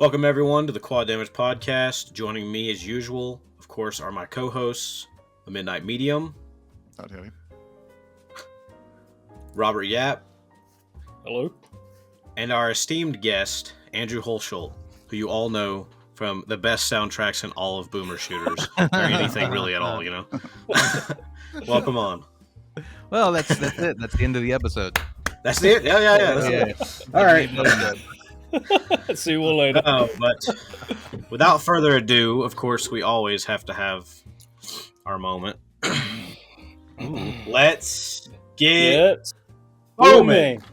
Welcome everyone to the Quad Damage Podcast. Joining me as usual, of course, are my co-hosts, the Midnight Medium, Howdy. Robert Yapp, Hello, and our esteemed guest, Andrew Hulshult, who you all know from the best soundtracks in all of Boomer Shooters, or anything really at all, you know. Welcome on. Well, that's it. That's the end of the episode. That's it? Yeah. That's it. All right. see you all later. But without further ado, of course, we always have to have our moment. Let's get booming.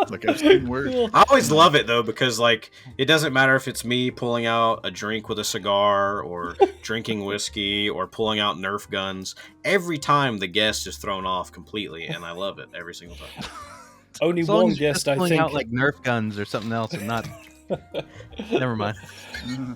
Like I've seen words. I always love it though because like it doesn't matter if it's me pulling out a drink with a cigar or drinking whiskey or pulling out Nerf guns. Every time the guest is thrown off completely, and I love it every single time. Only As long one as you're guest, just I pulling think. out like Nerf guns or something else, and not. Never mind.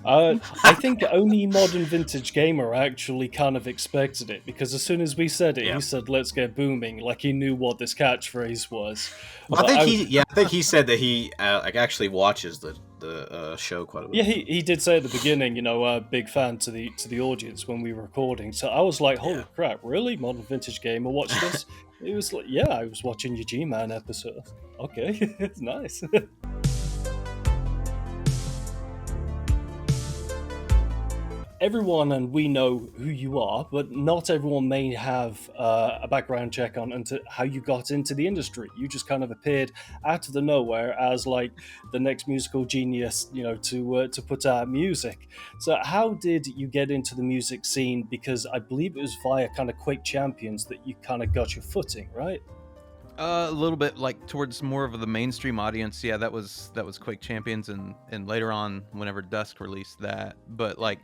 I think only Modern Vintage Gamer actually kind of expected it because as soon as we said it, Yeah. he said, "Let's get booming," like he knew what this catchphrase was. Well, But I think he said that he actually watches the show quite a bit. Yeah, he did say at the beginning, big fan to the audience when we were recording. So I was like, holy crap, really? Modern Vintage Gamer watched this? It was like, yeah, I was watching your G-Man episode. Okay, it's nice. Everyone, and we know who you are, but not everyone may have a background check on into how you got into the industry. You just kind of appeared out of the nowhere as like the next musical genius, to put out music. So how did you get into the music scene? Because I believe it was via kind of Quake Champions that you kind of got your footing, right? A little bit like towards more of the mainstream audience. Yeah, that was Quake Champions, and later on, whenever Dusk released that. But like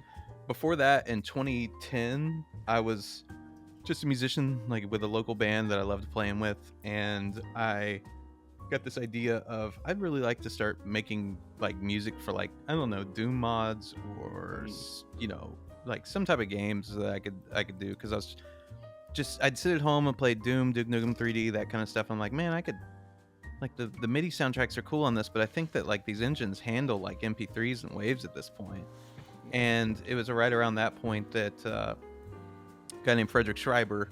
before that, in 2010, I was just a musician like with a local band that I loved playing with, and I got this idea of I'd really like to start making like music for like I don't know Doom mods or like some type of games that I could do because I'd sit at home and play Doom, Duke Nukem 3D, that kind of stuff. I'm like, man, I could like the MIDI soundtracks are cool on this, but I think that like these engines handle like MP3s and waves at this point. And it was right around that point that a guy named Frederick Schreiber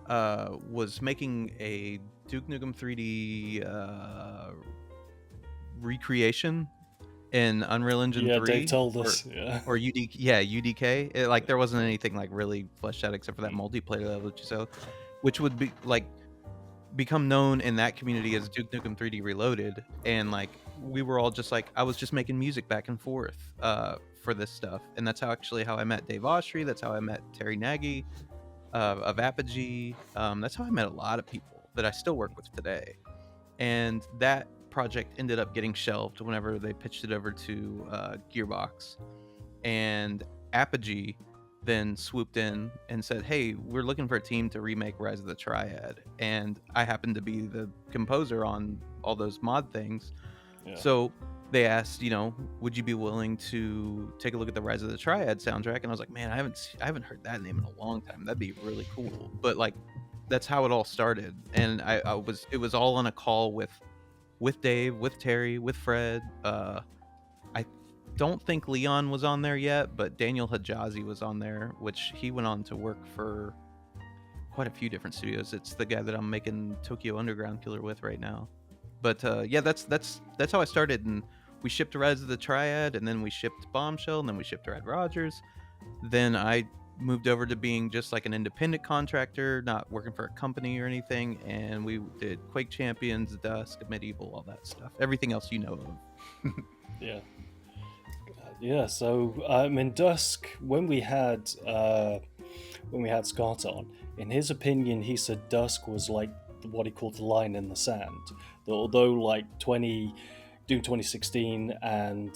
was making a Duke Nukem 3D recreation in Unreal Engine 3. Yeah, Dave told us. Or UDK. Like there wasn't anything like really fleshed out except for that multiplayer level, which would be like become known in that community as Duke Nukem 3D Reloaded. And like we were all just like I was just making music back and forth for this stuff, and that's how I met Dave Oshry. That's how I met Terry Nagy of Apogee. That's how I met a lot of people that I still work with today. And that project ended up getting shelved whenever they pitched it over to Gearbox, and Apogee then swooped in and said, hey, we're looking for a team to remake Rise of the Triad, and I happened to be the composer on all those mod things. So they asked, would you be willing to take a look at the Rise of the Triad soundtrack? And I was like, man, I haven't heard that name in a long time. That'd be really cool. But like that's how it all started. And it was all on a call with Dave, with Terry, with Fred. I don't think Leon was on there yet, but Daniel Hijazi was on there, which he went on to work for quite a few different studios. It's the guy that I'm making Tokyo Underground Killer with right now. But that's how I started. And we shipped Rise of the Triad, and then we shipped Bombshell, and then we shipped Red Rogers. Then I moved over to being just like an independent contractor, not working for a company or anything, and we did Quake Champions, Dusk, Medieval, all that stuff. Everything else you know of. Yeah. So in Dusk, when we had Scott on, in his opinion, he said Dusk was like what he called the line in the sand. That although like Doom 2016 and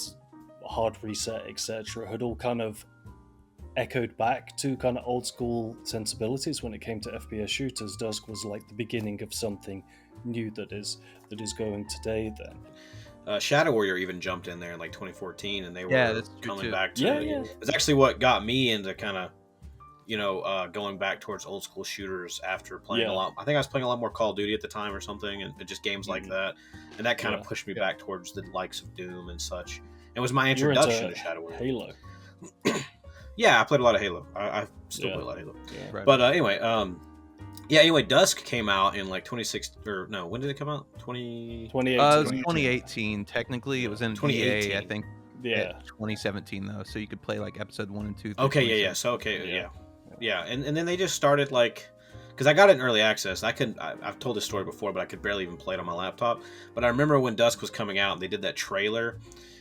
Hard Reset, etc., had all kind of echoed back to kind of old school sensibilities when it came to FPS shooters, Dusk was like the beginning of something new that is going today then. Shadow Warrior even jumped in there in like 2014, and they were coming back to it. It's actually what got me into kind of going back towards old school shooters after playing a Yeah. lot. I think I was playing a lot more Call of Duty at the time or something, and just games like Mhm. that. And that kind of Yeah. pushed me back towards the likes of Doom and such. It was my You're introduction into to Shadow Warrior. Halo. Yeah, I played a lot of Halo. I still Yeah. play a lot of Halo. Yeah. Right. But anyway, Dusk came out in like 2016, or no, when did it come out? 20... 2018. It was 2018. 2018. Technically, it was in 2018. EA, I think. Yeah. 2017 though, so you could play like episode 1 and 2. Okay, yeah. So Yeah. and then they just started like, because I got it in early access. I've told this story before, but I could barely even play it on my laptop. But I remember when Dusk was coming out, and they did that trailer,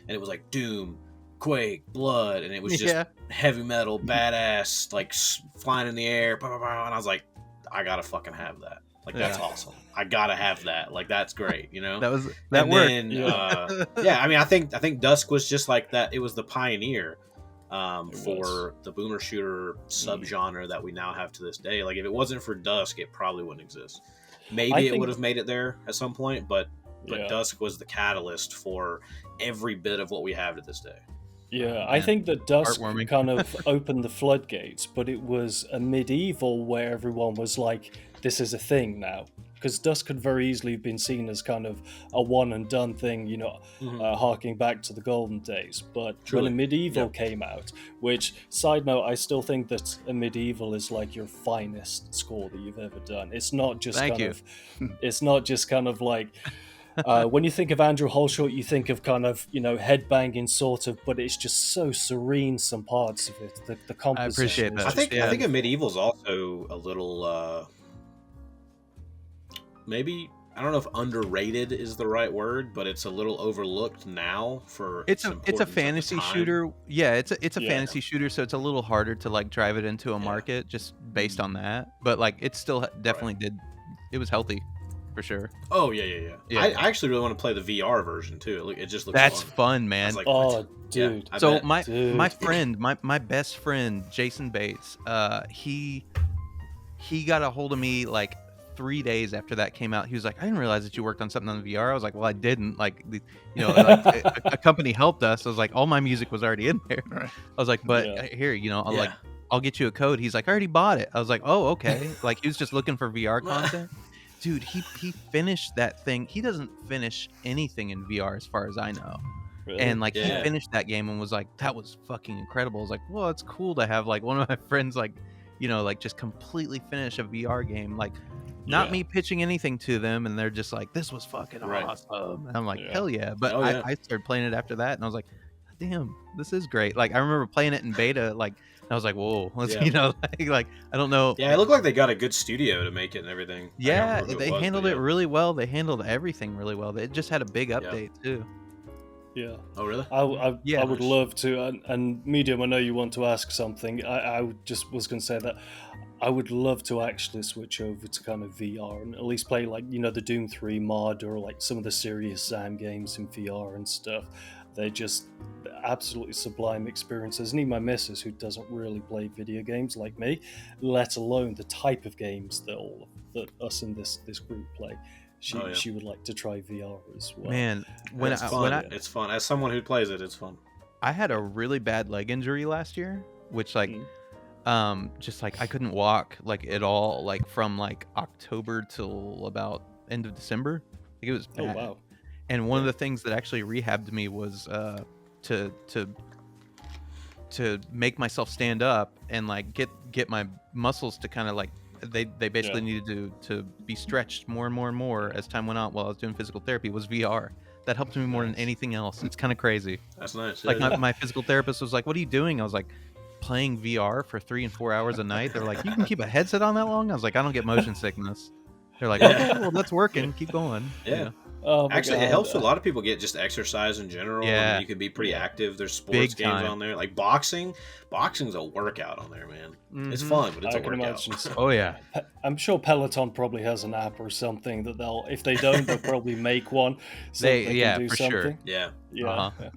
and it was like Doom, Quake, Blood, and it was just heavy metal, badass, like flying in the air, blah, blah, blah, and I was like, I gotta fucking have that. Like, that's awesome. I gotta have that. Like, that's great, you know? that and worked. Then, I mean, I think Dusk was just like that. It was the pioneer for the boomer shooter subgenre that we now have to this day. Like, if it wasn't for Dusk, it probably wouldn't exist. Maybe it would have made it there at some point, but Dusk was the catalyst for every bit of what we have to this day. Yeah, I think that Dusk Heartwarming. kind of opened the floodgates, but it was a medieval where everyone was like, this is a thing now. Because Dusk could very easily have been seen as kind of a one and done thing, harking back to the golden days. But when a medieval came out, which, side note, I still think that a medieval is like your finest score that you've ever done. It's not just it's not just kind of like, when you think of Andrew Hulshult, you think of kind of, headbanging sort of, but it's just so serene, some parts of it. The composition. I appreciate that. I think a medieval is also a little, maybe, I don't know if underrated is the right word, but it's a little overlooked now for it's a fantasy shooter. Yeah, it's a fantasy shooter, so it's a little harder to like drive it into a market just based on that. But like, it still definitely did. It was healthy. For sure. Oh yeah. I actually really want to play the VR version too. It just looks. That's fun, man. Like, oh, dude. Yeah, so my friend, my best friend, Jason Bates, he got a hold of me like 3 days after that came out. He was like, I didn't realize that you worked on something on VR. I was like, well, I didn't. Like, a company helped us. I was like, all my music was already in there. I was like, but here, I'll get you a code. He's like, I already bought it. I was like, oh, okay. Like, he was just looking for VR content. Dude, he finished that thing. He doesn't finish anything in VR as far as I know. Really? And like he finished that game and was like, that was fucking incredible. I was like, well, it's cool to have like one of my friends like, like just completely finish a VR game. Like not me pitching anything to them, and they're just like, this was fucking awesome. And I'm like, hell yeah. But I started playing it after that, and I was like, damn, this is great. Like I remember playing it in beta, like I was like, whoa, like I don't know. Yeah, it looked like they got a good studio to make it and everything. Yeah, they handled it really well. They handled everything really well. It just had a big update too. Yeah. Oh, really? I would love to. And Medium, I know you want to ask something. I just was going to say that I would love to actually switch over to kind of VR and at least play like, the Doom 3 mod or like some of the Serious Sam games in VR and stuff. They're just absolutely sublime experiences. And even my missus, who doesn't really play video games like me, let alone the type of games that us in this group play, she would like to try VR as well. Man, it's fun. As someone who plays it, it's fun. I had a really bad leg injury last year, which like just like I couldn't walk like at all, like from like October till about end of December. Like, it was bad. Oh wow. And one of the things that actually rehabbed me was to make myself stand up and like get my muscles to kind of like they basically needed to be stretched more and more and more as time went on while I was doing physical therapy. Was VR. That helped me more than anything else. It's kind of crazy. That's nice. Like my physical therapist was like, what are you doing? I was like, playing VR for 3 and 4 hours a night. They're like, you can keep a headset on that long? I was like, I don't get motion sickness. They're like, okay, well, that's working. Keep going. Yeah. Actually, it helps a lot of people get just exercise in general. Yeah. I mean, you can be pretty active. There's sports games on there. Like boxing's a workout on there, man. Mm-hmm. It's fun, but it's a workout. So. Oh, yeah. I'm sure Peloton probably has an app or something that if they don't, they'll probably make one. So they can do for something. Sure. Yeah. Yeah. Uh-huh.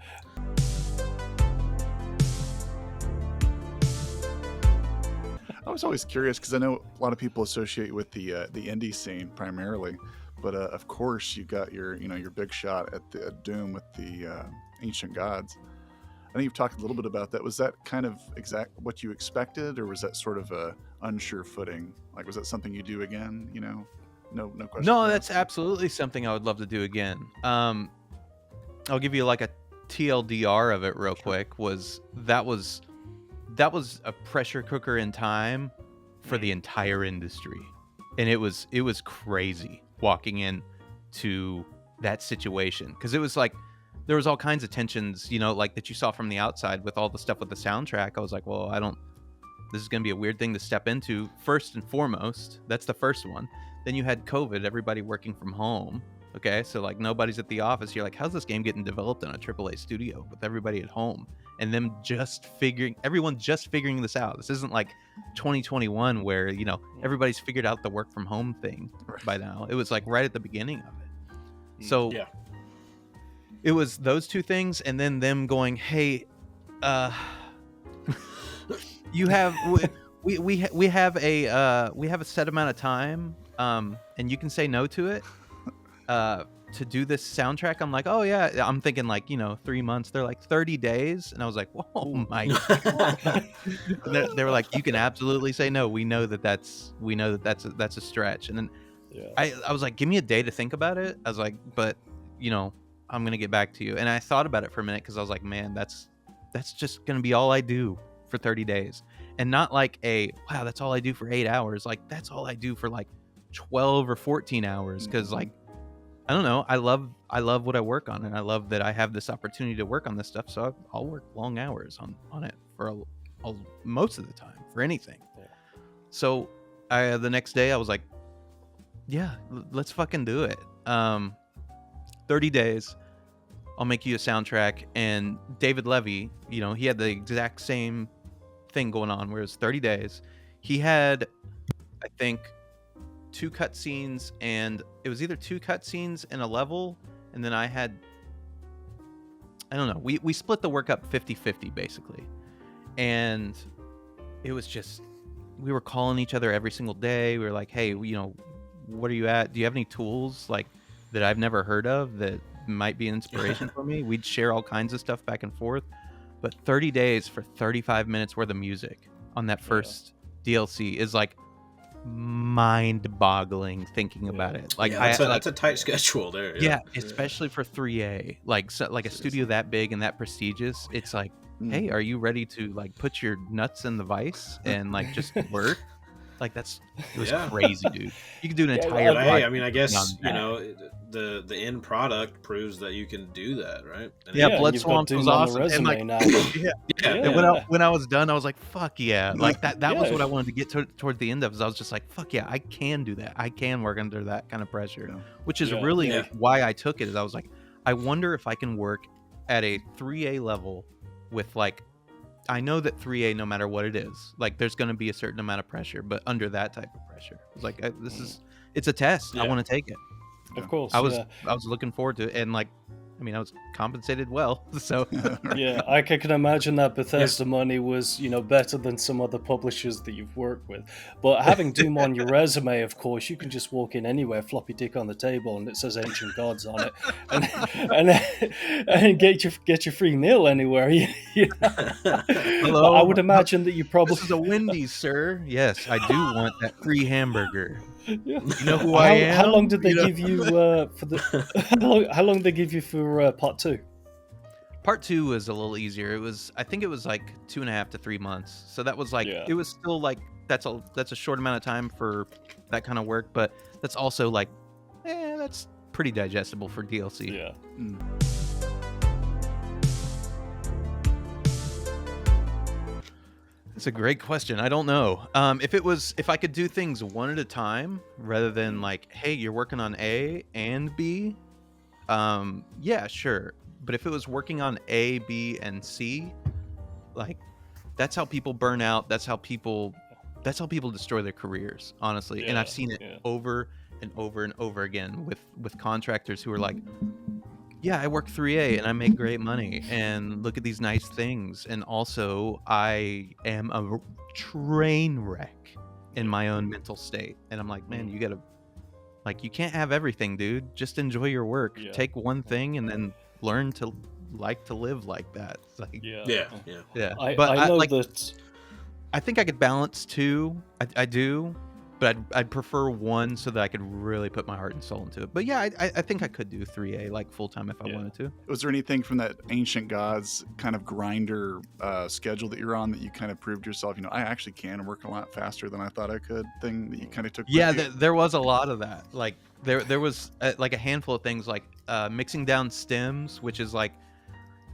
I was always curious because I know a lot of people associate with the indie scene primarily, but of course you got your big shot at the Doom with the Ancient Gods. know you've talked a little bit about that. Was that kind of exact what you expected, or was that sort of a unsure footing? Like, was that something you do again? You know, no question. No, that's absolutely something I would love to do again. I'll give you like a TLDR of it real quick. That was a pressure cooker in time for the entire industry, and it was crazy walking in to that situation, because it was like there was all kinds of tensions, you know, like that you saw from the outside with all the stuff with the soundtrack. I was like, well, this is going to be a weird thing to step into first and foremost. That's the first one. Then you had COVID, everybody working from home. Okay, so like nobody's at the office. You're like, how's this game getting developed in a AAA studio with everybody at home? And them everyone just figuring this out. This isn't like 2021 where, you know, everybody's figured out the work from home thing by now. It was like right at the beginning of it. So Yeah. It was those two things, and then them going, hey, you have we have a set amount of time, and you can say no to it. To do this soundtrack. I'm like, oh yeah, I'm thinking like, you know, 3 months. They're like 30 days, and I was like, oh my god. They were like, you can absolutely say no. We know that's a stretch. And then I was like, give me a day to think about it. I was like, but you know, I'm gonna get back to you. And I thought about it for a minute, because I was like, man, that's just gonna be all I do for 30 days, and not like wow, that's all I do for 8 hours. Like that's all I do for like 12 or 14 hours, because like, I don't know. I love what I work on, and I love that I have this opportunity to work on this stuff. So I'll work long hours on it for most of the time for anything. Yeah. So the next day I was like, yeah, let's fucking do it. 30 days, I'll make you a soundtrack. And David Levy, you know, he had the exact same thing going on, where it was 30 days. He had, I think, 2 cutscenes, and it was either 2 cutscenes and a level, and then I don't know, we split the work up 50-50 basically, and it was just, we were calling each other every single day. We were like, hey, you know, what are you at? Do you have any tools like that I've never heard of that might be an inspiration for me? We'd share all kinds of stuff back and forth. But 30 days for 35 minutes worth of music on that first DLC is like mind-boggling thinking about it. Like, that's a tight schedule there. Yeah, especially for 3A, like a studio that big and that prestigious. It's like, hey, are you ready to like put your nuts in the vice and like just work? Like it was crazy, dude. You could do an entire. Hey, I mean, I guess you know the end product proves that you can do that, right? And Blood Swamp was awesome. And like, when I was done, I was like, fuck yeah! Like that was what I wanted to get toward the end of. Is I was just like, fuck yeah, I can do that. I can work under that kind of pressure, which is really why I took it. Is I was like, I wonder if I can work at a 3A level with like. I know that 3A, no matter what it is, like there's going to be a certain amount of pressure, but under that type of pressure, it's like it's a test. I want to take it. Of course, I was looking forward to it, and like, I mean, I was compensated well, so yeah, I can imagine that Bethesda money was, you know, better than some other publishers that you've worked with. But having Doom on your resume, of course, you can just walk in anywhere, floppy dick on the table, and it says Ancient Gods on it, and get your free meal anywhere. You know? Hello, I would imagine that you probably this is a Wendy's, sir. Yes, I do want that free hamburger. Yeah. You know who I am? How long did they give you for the? How long did they give you for part 2? Part 2 was a little easier. I think it was like 2.5 to 3 months. So that was like it was still like that's a short amount of time for that kind of work, but that's also like that's pretty digestible for DLC. Yeah. That's a great question. I don't know. If I could do things one at a time rather than like, hey, you're working on A and B, yeah, sure. But if it was working on A, B, and C, like that's how people burn out. That's how people destroy their careers, honestly. Yeah, and I've seen it over and over and over again with contractors who are like, yeah, I work 3A and I make great money and look at these nice things. And also I am a train wreck in my own mental state. And I'm like, man, you gotta, like, you can't have everything, dude. Just enjoy your work. Yeah. Take one thing and then learn to like to live like that. It's like, Yeah. But I know like, that. I think I could balance two. I do, but I'd prefer one so that I could really put my heart and soul into it. But yeah, I think I could do 3A like full time if I wanted to. Was there anything from that Ancient Gods kind of grinder schedule that you're on that you kind of proved yourself, I actually can work a lot faster than I thought I could, thing that you kind of took? Yeah, there was a lot of that. Like there was like a handful of things, like mixing down stems, which is like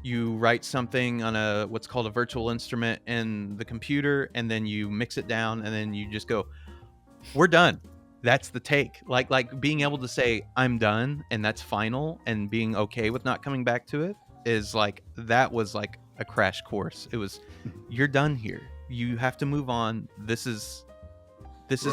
you write something on a what's called a virtual instrument in the computer, and then you mix it down, and then you just go, we're done. That's the take. Like being able to say I'm done and that's final, and being okay with not coming back to it is like, that was like a crash course. It was, you're done here. You have to move on. This is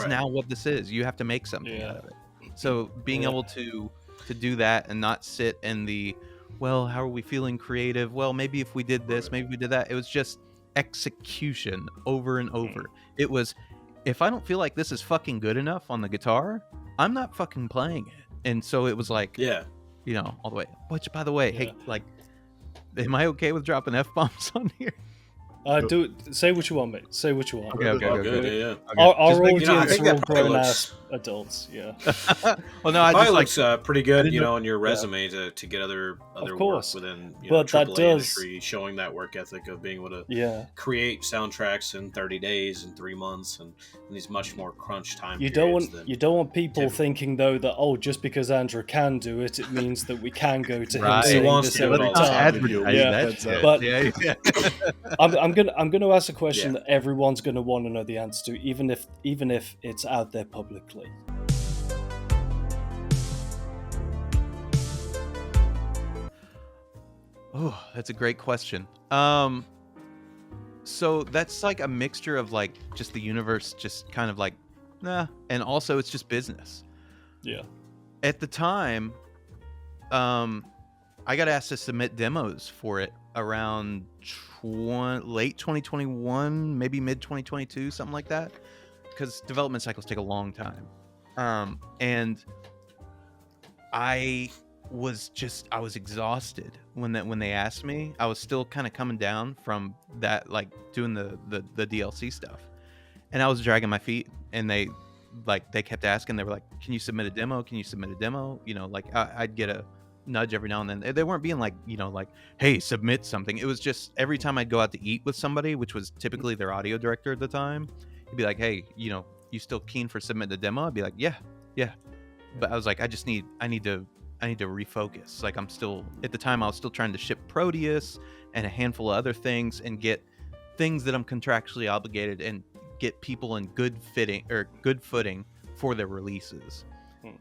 now what this is. You have to make something out of it. So being able to do that and not sit in the, well, how are we feeling creative? Well, maybe if we did this, maybe we did that. It was just execution over and over. It was, if I don't feel like this is fucking good enough on the guitar, I'm not fucking playing it. And so it was like, all the way. Which, by the way, hey, like, am I okay with dropping F-bombs on here? Do say what you want, mate. Say what you want. Okay. Good. Our I audience think are that all probably grown-ass adults. Yeah. Well, no, I probably just looks pretty good, didn't know- on your resume to get other work course. within But that AAA does- industry, showing that work ethic of being able to Yeah. create soundtracks in 30 days and 3 months and these much more crunch time You periods don't want people typical. thinking though that just because Andrew can do it, it means that we can go to him Right. saying He wants this to do it every all the time. time. advertise Yeah. that Heads shit. up. But- yeah. I'm gonna ask a question that everyone's gonna want to know the answer to, even if it's out there publicly. Oh, that's a great question. So that's like a mixture of like just the universe, just kind of like, nah, and also it's just business. Yeah. At the time, I got asked to submit demos for it around late 2021, maybe mid 2022, something like that, because development cycles take a long time. And I was exhausted when they asked me. I was still kind of coming down from that, like doing the DLC stuff, and I was dragging my feet, and they kept asking. They were like, can you submit a demo? Can you submit a demo? Like I'd get a nudge every now and then. They weren't being like, like, hey, submit something. It was just every time I'd go out to eat with somebody, which was typically their audio director at the time, he'd be like, hey, you still keen for submitting a demo? I'd be like, yeah. But I was like, I need to refocus. Like, I'm still, at the time I was still trying to ship Proteus and a handful of other things and get things that I'm contractually obligated and get people in good footing for their releases.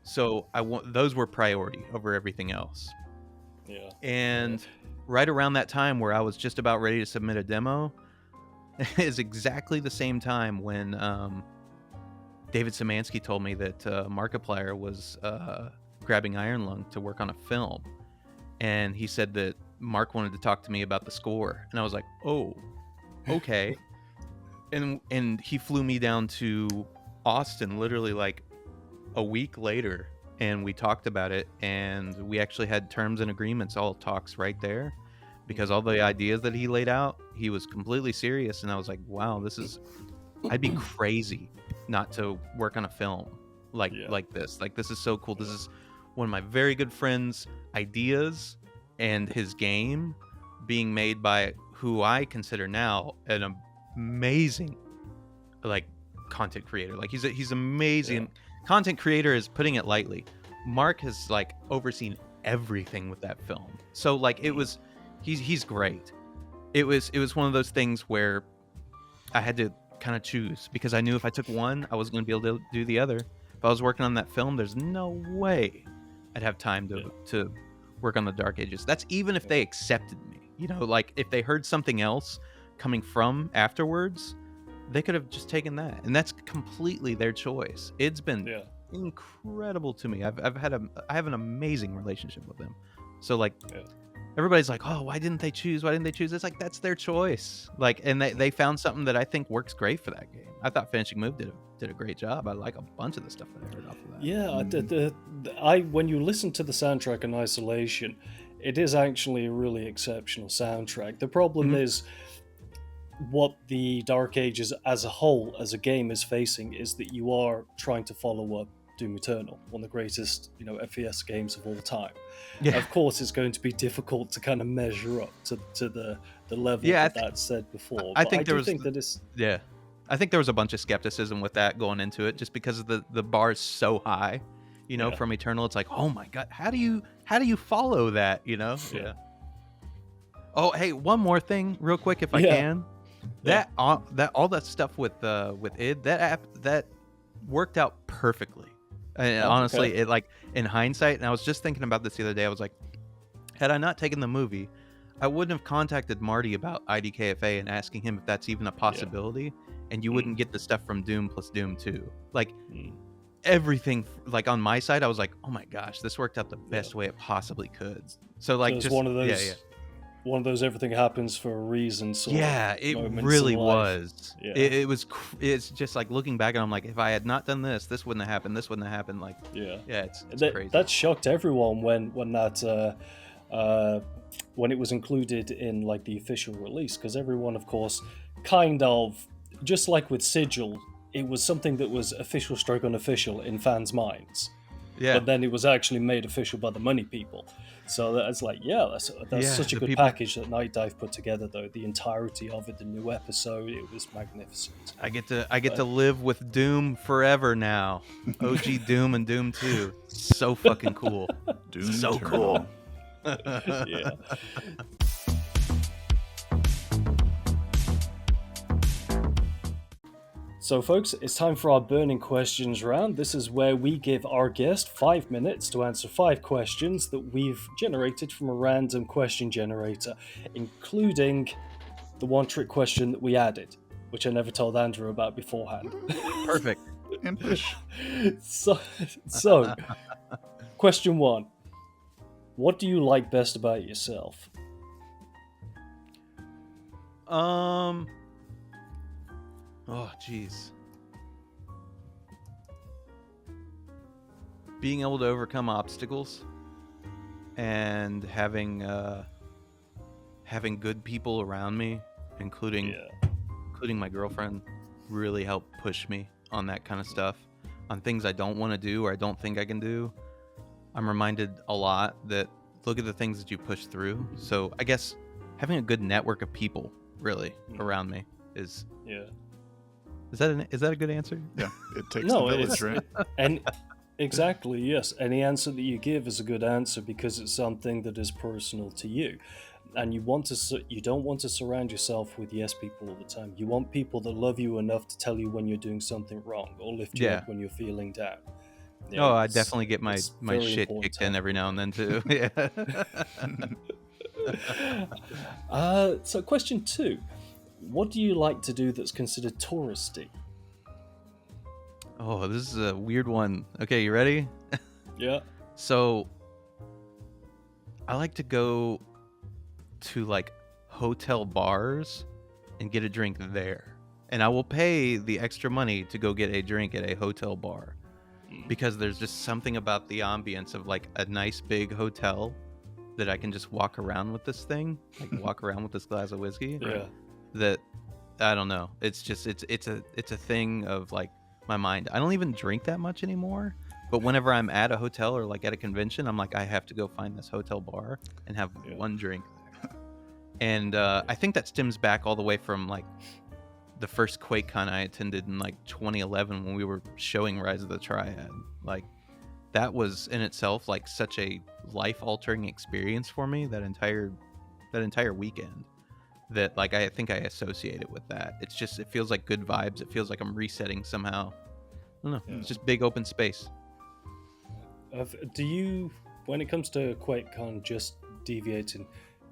So those were priority over everything else. Yeah. And right around that time where I was just about ready to submit a demo is exactly the same time when David Szymanski told me that Markiplier was grabbing Iron Lung to work on a film, and he said that Mark wanted to talk to me about the score, and I was like, oh, okay. and he flew me down to Austin literally like a week later, and we talked about it, and we actually had terms and agreements, all talks right there, because all the ideas that he laid out, he was completely serious, and I was like, wow, I'd be crazy not to work on a film like this. Like, this is so cool. This is one of my very good friends' ideas, and his game being made by who I consider now an amazing like content creator. Like, he's amazing. Yeah. Content creator is putting it lightly. Mark has like overseen everything with that film. So like he's great. It was one of those things where I had to kind of choose, because I knew if I took one, I wasn't going to be able to do the other. If I was working on that film, there's no way I'd have time to work on the Dark Ages. That's even if they accepted me. Like, if they heard something else coming from afterwards, they could have just taken that, and that's completely their choice. It's been incredible to me. I have an amazing relationship with them. So like, everybody's like, oh, why didn't they choose? It's like, that's their choice. Like, and they found something that I think works great for that game. I thought Finishing Move did a great job. I like a bunch of the stuff that I heard off of that. Yeah, when you listen to the soundtrack in isolation, it is actually a really exceptional soundtrack. The problem is what the Dark Ages as a whole, as a game, is facing is that you are trying to follow up Doom Eternal, one of the greatest, FPS games of all time. Yeah. Of course, it's going to be difficult to kind of measure up to the level Yeah, that's said before. I but think I there do was think that it's Yeah, I think there was a bunch of skepticism with that going into it, just because of the bar is so high, Yeah. from Eternal. It's like, oh my god, how do you follow that? Yeah. Oh, hey, one more thing, real quick, if I Yeah. can. That all that stuff with id, that app, that worked out perfectly. And honestly, okay. it, like, in hindsight, and I was just thinking about this the other day. I was like, had I not taken the movie, I wouldn't have contacted Marty about IDKFA and asking him if that's even a possibility, and you wouldn't get the stuff from Doom plus Doom 2. Like, everything, like, on my side, I was like, oh my gosh, this worked out the best way it possibly could. So, like, it's just one of those yeah. one of those everything happens for a reason sort Yeah, of it moments really in life. was. Yeah. It's just like looking back, and I'm like, if I had not done this, this wouldn't have happened. This wouldn't have happened. Like, Yeah. it's crazy. That shocked everyone when that when it was included in like the official release, because everyone, of course, kind of, just like with Sigil, it was something that was official stroke unofficial in fans' minds. Yeah. But then it was actually made official by the money people. So that's like, that's such a the good people- package that Night Dive put together, though. The entirety of it, the new episode, it was magnificent. I get to live with Doom forever now. OG Doom and Doom 2. So fucking cool. Doom So Eternal. Yeah. So, folks, it's time for our burning questions round. This is where we give our guest 5 minutes to answer 5 questions that we've generated from a random question generator, including the one-trick question that we added, which I never told Andrew about beforehand. Perfect. And push. So, question 1. What do you like best about yourself? Oh, jeez. Being able to overcome obstacles and having good people around me, including my girlfriend, really help push me on that kind of stuff, on things I don't want to do or I don't think I can do. I'm reminded a lot that look at the things that you push through. So I guess having a good network of people really around me is. Is that a good answer? Yeah, it takes the village, right? And exactly, yes. Any answer that you give is a good answer because it's something that is personal to you, and you don't want to surround yourself with yes people all the time. You want people that love you enough to tell you when you're doing something wrong or lift you up when you're feeling down. Yeah, I definitely get my very shit important kicked in every now and then too. Yeah. So question 2. What do you like to do that's considered touristy? Oh, this is a weird one. Okay, you ready? Yeah. So, I like to go to like hotel bars and get a drink there. And I will pay the extra money to go get a drink at a hotel bar. Because there's just something about the ambience of like a nice big hotel that I can just walk around with this thing, like walk around with this glass of whiskey. Yeah. That I don't know. It's just it's a thing of like my mind. I don't even drink that much anymore, but whenever I'm at a hotel or like at a convention, I'm like, I have to go find this hotel bar and have one drink there. And I think that stems back all the way from like the first QuakeCon I attended in like 2011 when we were showing Rise of the Triad. Like that was in itself like such a life-altering experience for me that entire weekend. That like I think I associate it with that. It feels like good vibes. It feels like I'm resetting somehow. I don't know. Yeah. It's just big open space. Do you, when it comes to QuakeCon, just deviating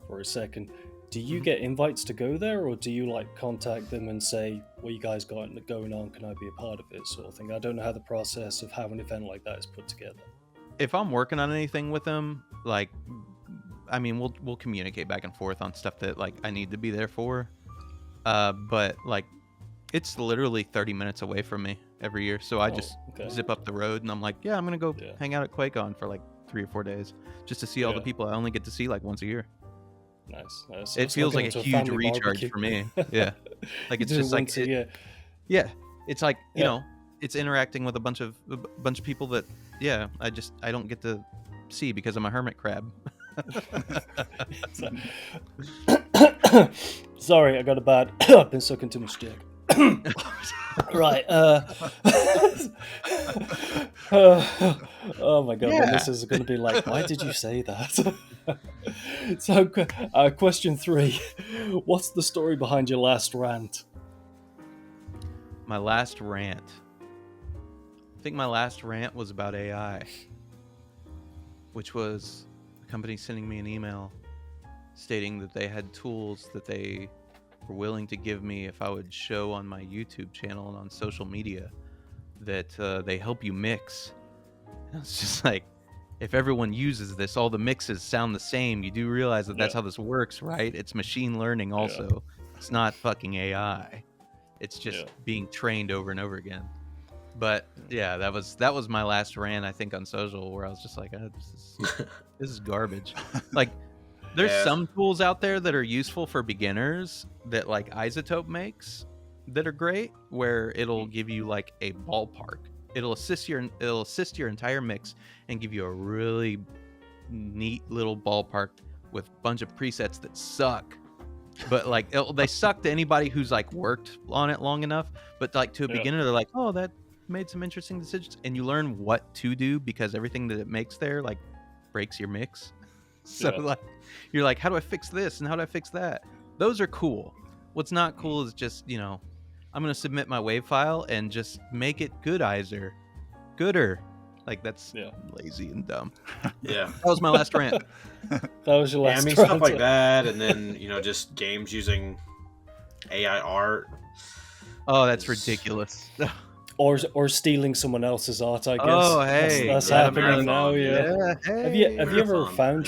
for a second, do you get invites to go there, or do you like contact them and say, "What you guys got going on? Can I be a part of it?" sort of thing? I don't know how the process of how an event like that is put together. If I'm working on anything with them, like, I mean, we'll communicate back and forth on stuff that like I need to be there for. But like, it's literally 30 minutes away from me every year, so I just zip up the road and I'm like, yeah, I'm gonna go hang out at QuakeCon for like 3 or 4 days just to see all the Yeah. people I only get to see like once a year. Nice. It feels like a huge recharge for me. Yeah. Like it's just like yeah, it's like, you know, it's interacting with a bunch of people that I don't get to see because I'm a hermit crab. Sorry, I got a bad. I've been sucking too much dick. Right. Oh my god, Yeah. this is going to be like, why did you say that? So, question 3: what's the story behind your last rant? My last rant. I think my last rant was about AI, which was a company sending me an email stating that they had tools that they were willing to give me if I would show on my YouTube channel and on social media that they help you mix. And it's just like, if everyone uses this, all the mixes sound the same. You do realize that that's how this works, right? It's machine learning also. It's not fucking AI. It's just being trained over and over again. But yeah, that was my last rant, I think, on social, where I was just like, this is garbage. Like, there's some tools out there that are useful for beginners that like Isotope makes that are great, where it'll give you like a ballpark. It'll assist your entire mix and give you a really neat little ballpark with a bunch of presets that suck. But like they suck to anybody who's like worked on it long enough. But like to a beginner, they're like, oh, that made some interesting decisions, and you learn what to do because everything that it makes there like breaks your mix. So like you're like, how do I fix this and how do I fix that? Those are cool. What's not cool is just, you know, I'm gonna submit my wave file and just make it gooder. Like that's lazy and dumb. Yeah, that was my last rant. That was your last. I mean, rant. stuff like that, and then just games using AI art. Oh, that's ridiculous. Or stealing someone else's art, I guess. Oh, hey, that's happening now. Yeah. Hey. Have you ever found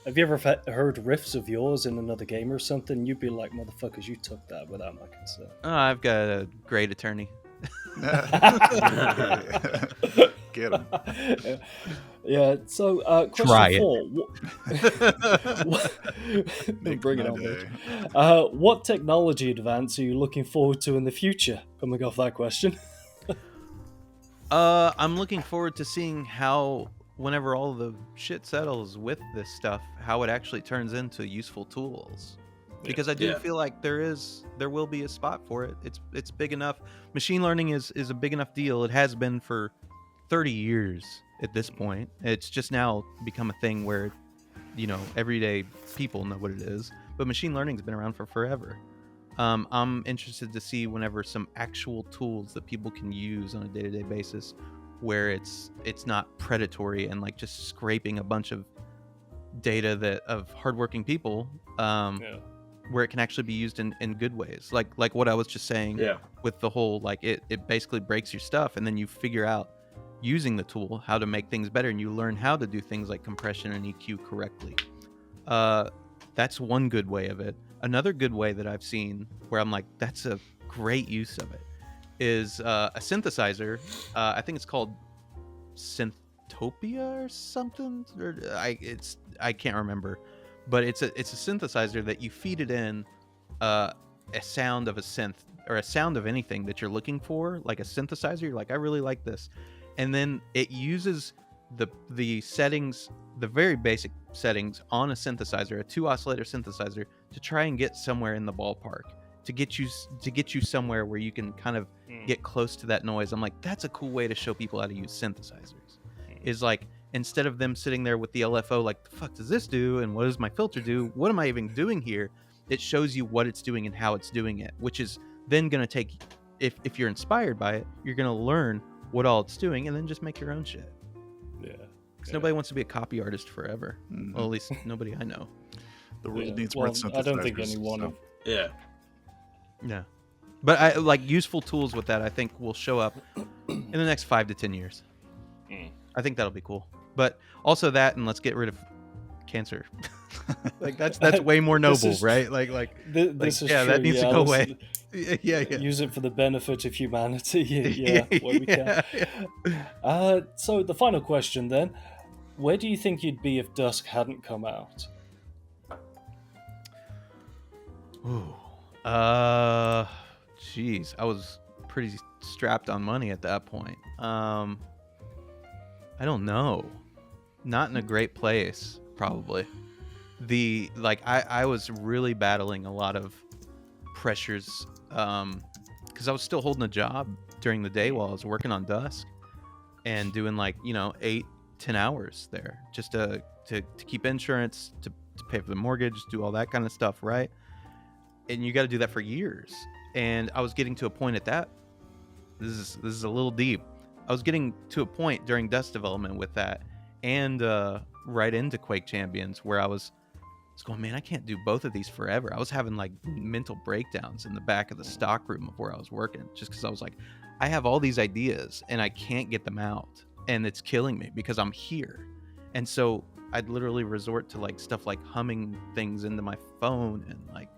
Have you ever heard riffs of yours in another game or something? You'd be like, motherfuckers, you took that without my consent. Oh, I've got a great attorney. Get him. Yeah. So, question Try 4. Bring it on, bitch. What technology advance are you looking forward to in the future? Coming off that question. I'm looking forward to seeing how, whenever all the shit settles with this stuff, how it actually turns into useful tools. Because I do feel like there will be a spot for it. It's big enough. Machine learning is a big enough deal. It has been for 30 years at this point. It's just now become a thing where, you know, everyday people know what it is. But machine learning's been around for forever. I'm interested to see whenever some actual tools that people can use on a day-to-day basis, where it's not predatory and like just scraping a bunch of data of hardworking people, where it can actually be used in good ways, like what I was just saying with the whole like it basically breaks your stuff, and then you figure out using the tool how to make things better, and you learn how to do things like compression and EQ correctly. That's one good way of it. Another good way that I've seen where I'm like, that's a great use of it, is a synthesizer. I think it's called Synthopia or something. Or I can't remember, but it's a synthesizer that you feed it in a sound of a synth or a sound of anything that you're looking for, like a synthesizer. You're like, I really like this, and then it uses the settings, the very basic settings on a synthesizer, a 2 oscillator synthesizer, to try and get somewhere in the ballpark, to get you somewhere where you can kind of get close to that noise. I'm like, that's a cool way to show people how to use synthesizers. Is like, instead of them sitting there with the LFO like, the fuck does this do and what does my filter do, what am I even doing here, it shows you what it's doing and how it's doing it, which is then going to take, if you're inspired by it, you're going to learn what all it's doing and then just make your own shit. Because nobody wants to be a copy artist forever. Mm-hmm. Well, at least nobody I know. The world needs more synthesizers. I don't think anyone. So. Yeah. But I like useful tools with that. I think will show up in the next 5 to 10 years. I think that'll be cool. But also that, and let's get rid of cancer. Like that's way more noble, right? This is true. That needs to go away. Yeah. Use it for the benefit of humanity. Where we can. So the final question then: Where do you think you'd be if Dusk hadn't come out? Ooh. Jeez, I was pretty strapped on money at that point. I don't know. Not in a great place, probably. I was really battling a lot of pressures, because I was still holding a job during the day while I was working on Dusk and doing 8-10 hours there just to keep insurance, to pay for the mortgage, do all that kind of stuff, right? And you got to do that for years. And I was getting to a point at that. This is a little deep. I was getting to a point during Dust development with that, and right into Quake Champions, where I was going, man, I can't do both of these forever. I was having like mental breakdowns in the back of the stock room of where I was working, just because I was like, I have all these ideas and I can't get them out, and it's killing me because I'm here. And so I'd literally resort to like stuff like humming things into my phone and like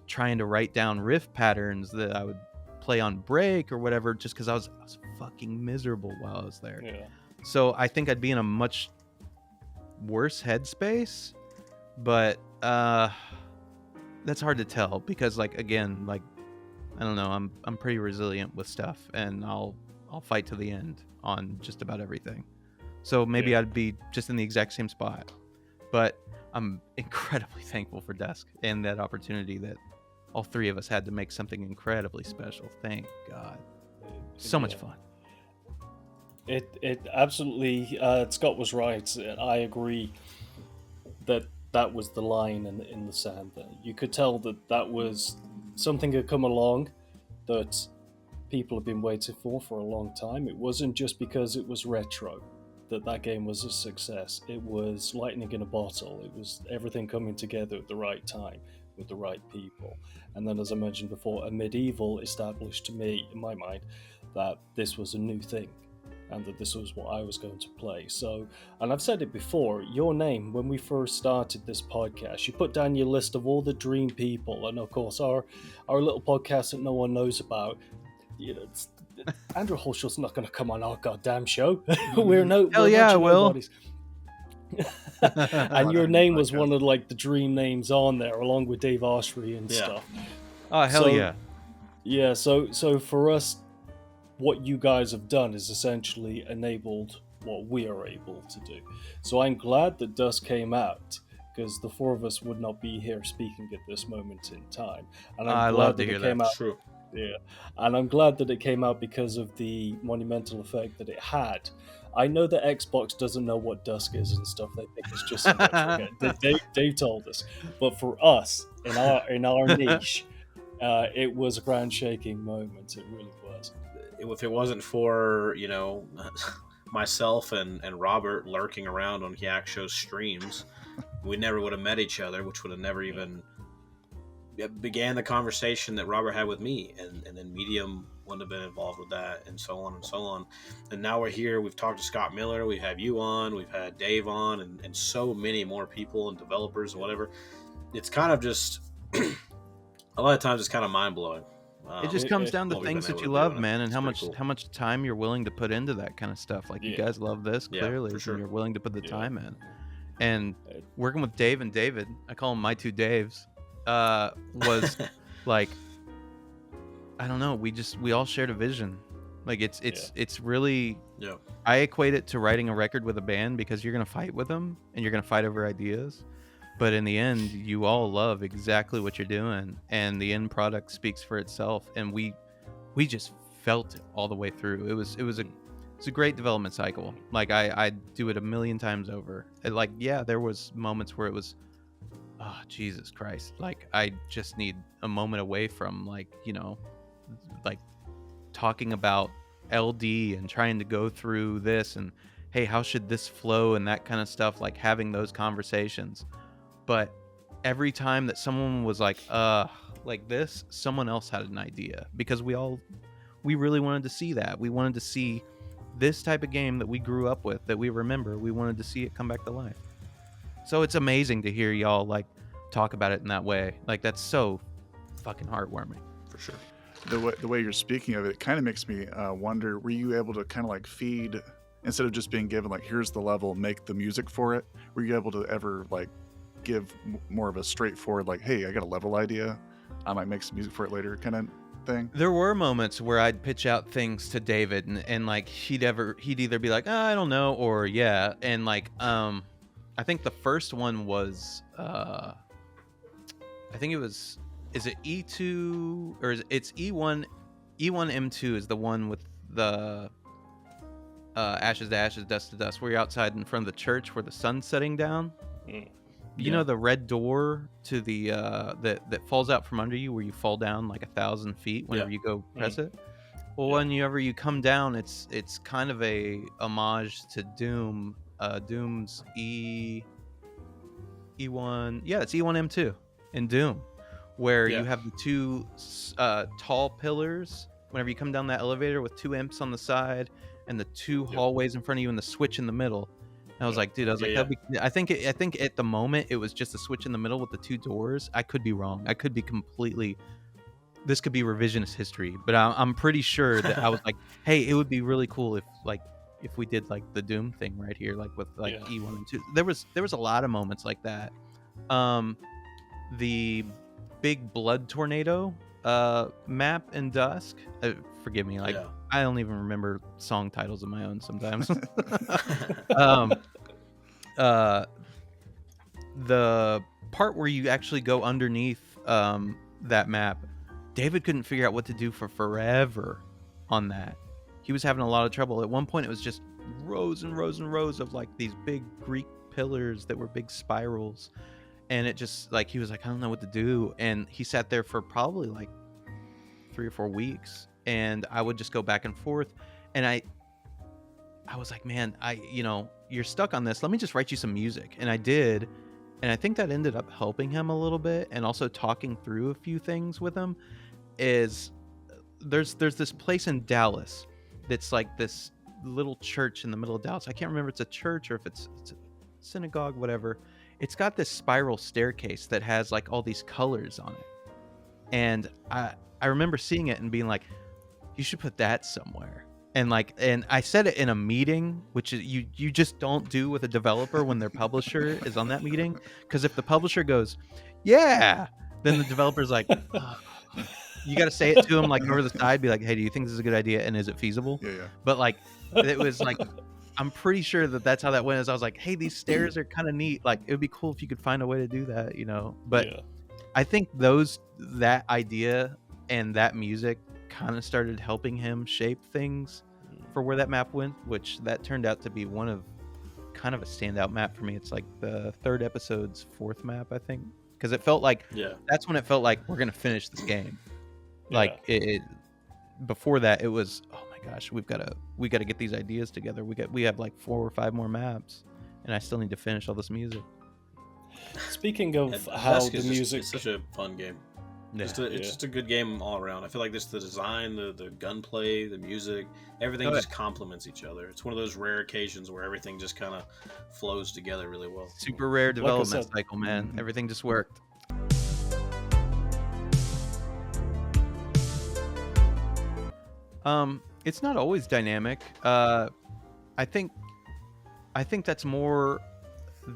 trying to write down riff patterns that I would play on break or whatever, just because I was fucking miserable while I was there. Yeah. So I think I'd be in a much worse headspace, but that's hard to tell because, like, again, like, I don't know, I'm pretty resilient with stuff, and I'll fight to the end on just about everything. So maybe I'd be just in the exact same spot, but I'm incredibly thankful for Dusk and that opportunity that all three of us had to make something incredibly special. Thank God. So much fun. It absolutely, Scott was right. I agree that was the line in the sand there. You could tell that was something had come along that people have been waiting for a long time. It wasn't just because it was retro that game was a success. It was lightning in a bottle. It was everything coming together at the right time with the right people. And then, as I mentioned before, a medieval established to me, in my mind, that this was a new thing and that this was what I was going to play. So, and I've said it before, your name, when we first started this podcast, you put down your list of all the dream people, and of course our little podcast that no one knows about, Andrew Hulshult's not going to come on our goddamn show. we're yeah, I will. Nobodies. And your name was one of like the dream names on there, along with Dave Oshry and stuff. Oh, hell yeah. Yeah, so for us, what you guys have done is essentially enabled what we are able to do. So I'm glad that Dusk came out, because the four of us would not be here speaking at this moment in time. And I love to hear that. True. Yeah, and I'm glad that it came out because of the monumental effect that it had. I know that Xbox doesn't know what Dusk is and stuff. They think it's just something. Dave told us, but for us in our niche, it was a ground-shaking moment. It really was. If it wasn't for myself and Robert lurking around on Yak Show's streams, we never would have met each other, which would have never even began the conversation that Robert had with me, and then Medium wouldn't have been involved with that, and so on and so on. And now we're here. We've talked to Scott Miller. We have you on. We've had Dave on, and so many more people and developers and whatever. It's kind of just a lot of times it's kind of mind blowing. It just comes down to things that you love, man, and how much time you're willing to put into that kind of stuff. Like, you guys love this, clearly, for sure. and you're willing to put the time in. And working with Dave and David, I call them my two Daves, was like, I don't know, we all shared a vision. Like, it's really, I equate it to writing a record with a band, because you're gonna fight with them and you're gonna fight over ideas, but in the end, you all love exactly what you're doing, and the end product speaks for itself. And we just felt it all the way through. It was a great development cycle. Like, I'd do it a million times over. Like, yeah, there was moments where it was, oh, Jesus Christ, like, I just need a moment away from, like, like talking about LD and trying to go through this and, hey, how should this flow and that kind of stuff, like having those conversations. But every time that someone was like this, someone else had an idea, because we really wanted to see that. We wanted to see this type of game that we grew up with, that we remember. We wanted to see it come back to life. So it's amazing to hear y'all like talk about it in that way. Like, that's so fucking heartwarming. For sure. The way you're speaking of it kind of makes me wonder, were you able to kind of like feed instead of just being given like, here's the level, make the music for it, were you able to ever like give more of a straightforward like, hey, I got a level idea, I might make some music for it later kind of thing? There were moments where I'd pitch out things to David, and like he'd either be like, I don't know, or yeah, and like I think the first one was I think it was, is it E2 or it's E1 M2 is the one with the ashes to ashes, dust to dust, where you're outside in front of the church where the sun's setting down. You know the red door to the that falls out from under you, where you fall down like 1,000 feet whenever you go press it. Well, whenever you come down, it's kind of a homage to Doom. Doom's E1, it's E1 M2 in Doom, where you have the two tall pillars whenever you come down that elevator with two imps on the side and the two hallways in front of you and the switch in the middle. And I was like, dude, that'd be, I think at the moment it was just a switch in the middle with the two doors. I could be wrong. I could be completely, this could be revisionist history, but I'm pretty sure that I was like, hey, it would be really cool if we did like the Doom thing right here, like with like E1 and 2. There was a lot of moments like that. The big blood tornado map in Dusk, forgive me, like I don't even remember song titles of my own sometimes. The part where you actually go underneath that map, David couldn't figure out what to do for forever on that. He was having a lot of trouble. At one point it was just rows and rows and rows of like these big Greek pillars that were big spirals, and it just like, he was like, I don't know what to do. And he sat there for probably like 3 or 4 weeks, and I would just go back and forth, and I was like, man, you're stuck on this, let me just write you some music. And I did, and I think that ended up helping him a little bit, and also talking through a few things with him. Is there's this place in Dallas that's like this little church in the middle of Dallas. I can't remember if it's a church or if it's a synagogue, whatever. It's got this spiral staircase that has like all these colors on it, and I remember seeing it and being like, you should put that somewhere. And I said it in a meeting, which is you just don't do with a developer when their publisher is on that meeting, because if the publisher goes, yeah, then the developer's like, you got to say it to him like over the side, be like, hey, do you think this is a good idea, and is it feasible? But like, it was like, I'm pretty sure that's how that went. Is I was like, hey, these stairs are kind of neat, like it would be cool if you could find a way to do that, but I think that idea and that music kind of started helping him shape things for where that map went, which that turned out to be one of kind of a standout map for me. It's like the 3rd episode's 4th map, I think, because it felt like that's when it felt like we're gonna finish this game. Like it before that, it was, oh my gosh, we got to get these ideas together. We have like 4 or 5 more maps, and I still need to finish all this music. Speaking of how the music, it's such a fun game. It's just a good game all around. I feel like the design, the gunplay, the music, everything just complements each other. It's one of those rare occasions where everything just kind of flows together really well. Super rare development cycle, man. Everything just worked. It's not always dynamic. I think that's more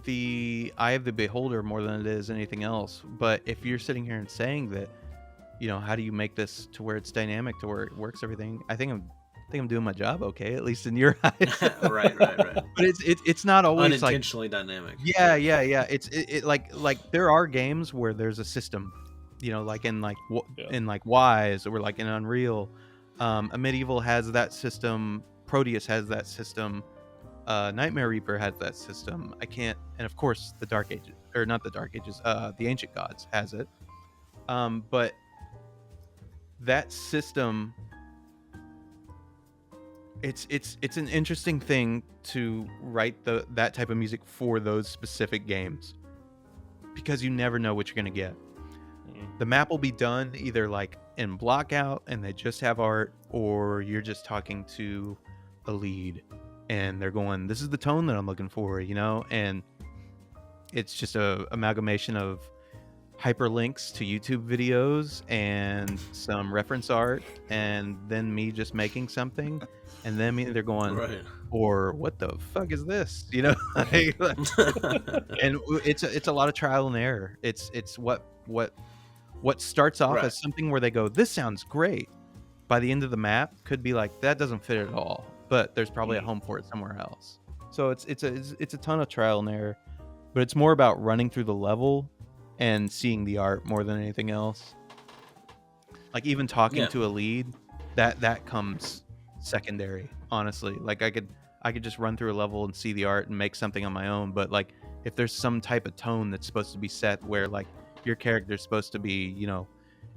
the eye of the beholder more than it is anything else. But if you're sitting here and saying that, how do you make this to where it's dynamic, to where it works everything? I think I'm doing my job okay, at least in your eyes. Right. But it's not always unintentionally dynamic. Yeah. It's like there are games where there's a system, like in Wise, or like in Unreal. A Medieval has that system. Proteus has that system. Nightmare Reaper has that system. And of course the Dark Ages, or not the Dark Ages, the Ancient Gods has it. But that system, it's an interesting thing to write that type of music for those specific games, because you never know what you're gonna get. The map will be done either like in blockout and they just have art, or you're just talking to a lead and they're going, this is the tone that I'm looking for, and it's just a amalgamation of hyperlinks to YouTube videos and some reference art, and then me just making something, and then me they're going, Right. or what the fuck is this? You know, and it's a lot of trial and error. It's what starts off Right. as something where they go, this sounds great. By the end of the map, could be like, that doesn't fit at all. But there's probably a home for it somewhere else. So it's a ton of trial and error, but it's more about running through the level and seeing the art more than anything else. Like even talking to a lead, that comes secondary, honestly. Like I could just run through a level and see the art and make something on my own, but like if there's some type of tone that's supposed to be set where like your character's supposed to be, you know,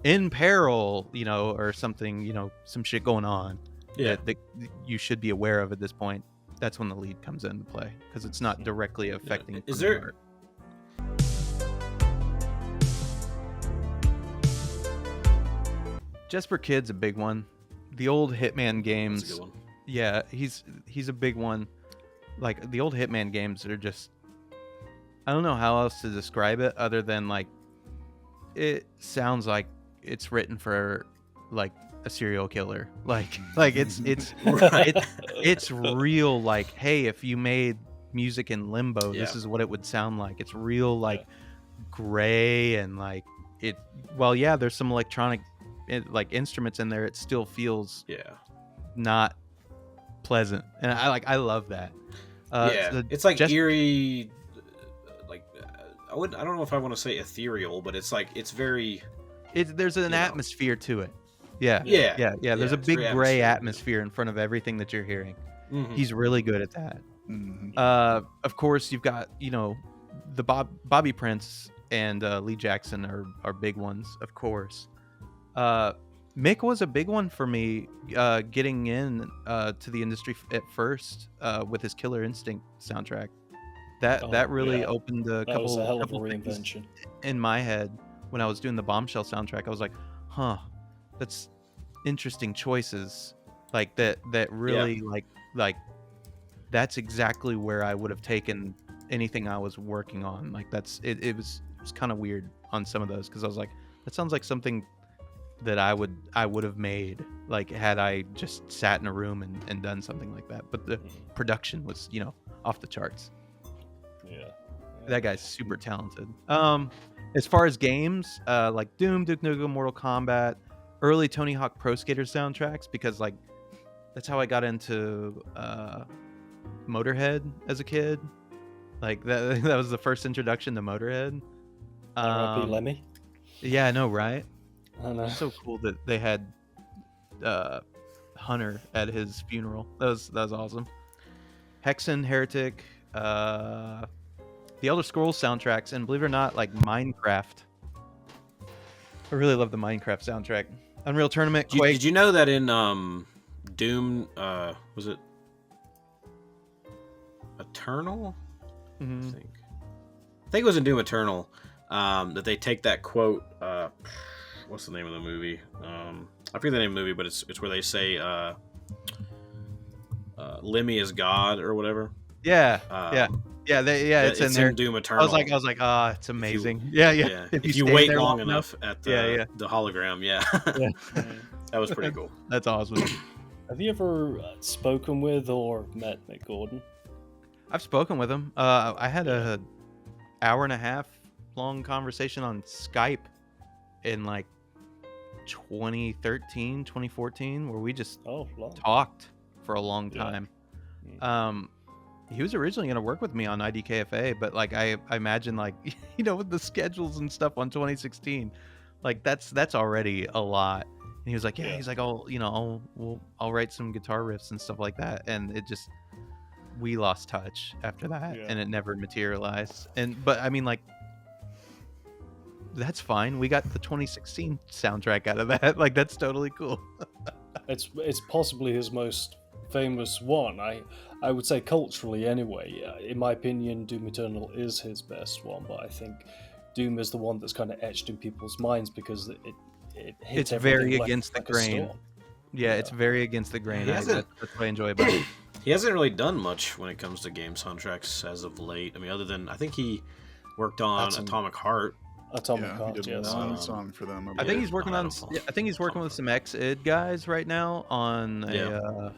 in peril, you know, or something, you know, some shit going on that you should be aware of at this point, that's when the lead comes into play, because it's not directly affecting Is the there art. Jesper Kid's a big one. The old Hitman games. That's a good one. Yeah, he's a big one. Like the old Hitman games are just, I don't know how else to describe it other than like it sounds like it's written for like a serial killer. Like it's real. Like, hey, if you made music in Limbo, this is what it would sound like. It's real, like gray and like it. Well, yeah, there's some electronic like instruments in there. It still feels not pleasant, and I love that. It's like eerie. Like I don't know if I want to say ethereal, but it's like it's very. There's an atmosphere to it. Yeah. There's a big gray atmosphere in front of everything that you're hearing. Mm-hmm. He's really good at that. Mhm. Of course, you've got, you know, the Bobby Prince and Lee Jackson are big ones, of course. Mick was a big one for me, getting in to the industry at first with his Killer Instinct soundtrack. That really opened a couple. That was a hell of a couple things reinvention in my head when I was doing the Bombshell soundtrack. I was like, huh, that's interesting choices. Like that really like that's exactly where I would have taken anything I was working on. Like it was kind of weird on some of those, because I was like, that sounds like something that I would have made, like had I just sat in a room and done something like that. But the production was, you know, off the charts. That guy's super talented. As far as games, like Doom, Duke Nukem, Mortal Kombat, early Tony Hawk Pro Skater soundtracks, because like that's how I got into Motorhead as a kid. Like that was the first introduction to Motorhead. R.I.P. Lemmy. Yeah, I know, right? I know. So cool that they had Hunter at his funeral. That was awesome. Hexen, Heretic, the Elder Scrolls soundtracks, and believe it or not, like Minecraft. I really love the Minecraft soundtrack. Unreal Tournament, Quake. Did you know that in Doom, was it Eternal? Mhm. I think it was in Doom Eternal, that they take that quote. What's the name of the movie? I forget the name of the movie, but it's where they say Lemmy is God or whatever. Yeah. It's in there. Doom Eternal. I was like, it's amazing. If you stay wait there long enough at the hologram, that was pretty cool. That's awesome. Have you ever spoken with or met Mick Gordon? I've spoken with him. I had a hour and a half long conversation on Skype in like 2013, 2014, where we just talked for a long time. He was originally going to work with me on IDKFA, but like I imagine, like, you know, with the schedules and stuff on 2016, like that's already a lot. And he was like, he's like, I'll write some guitar riffs and stuff like that. And it just, we lost touch after that, and it never materialized. But I mean, like, that's fine. We got the 2016 soundtrack out of that. Like, that's totally cool. It's possibly his most famous one. I would say culturally anyway. In my opinion, Doom Eternal is his best one, but I think Doom is the one that's kind of etched in people's minds because it hits it's very like, against the like a grain. storm. Yeah, it's very against the grain. That's what I enjoy about it. He hasn't really done much when it comes to game soundtracks as of late. I mean, other than I think he worked on Atomic Heart Atomic Yeah, he Heart, did yes. one Um, song for them. I think Yeah, he's working on. Titanfall. I think he's working with some X-id guys right now on a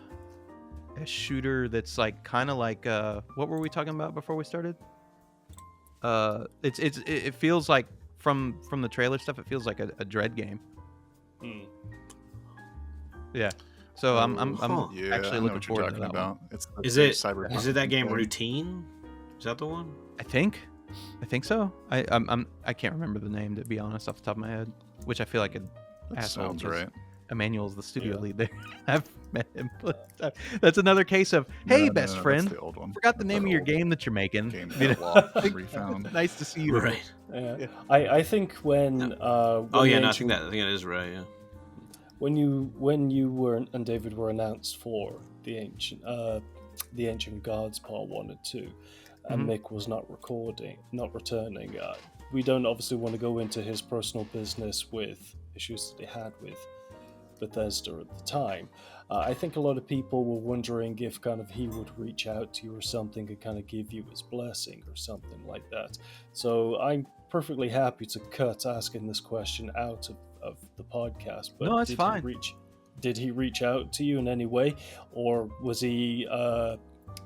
shooter that's like kind of like what were we talking about before we started? It feels like from the trailer stuff, it feels like a Dread game. Hmm. Yeah. So I'm Yeah, actually I know looking what you're forward to talking that about. one. It's the Is big it cyberpunk that game thing. Routine? Is that the one? I think so. I can't remember the name, to be honest, off the top of my head. Which I feel like an That asshole. sounds 'cause right. Emmanuel's the studio Yeah. lead there. I've met him. But that's another case of, hey, No, best that's friend, the old one. forgot the That's name the of your old game that you're making. game You know? catalog refound. Nice to see you. Right. Yeah. Yeah. I think when Oh the yeah, no, I ancient- think that is right. Yeah. when you were and David were announced for the ancient guards part 1 and 2, and Mhm. Mick was not returning. We don't obviously want to go into his personal business with issues that he had with Bethesda at the time. I think a lot of people were wondering if kind of he would reach out to you or something and kind of give you his blessing or something like that. So I'm perfectly happy to cut asking this question out of the podcast. But No, it's fine. Did he reach out to you in any way, or was he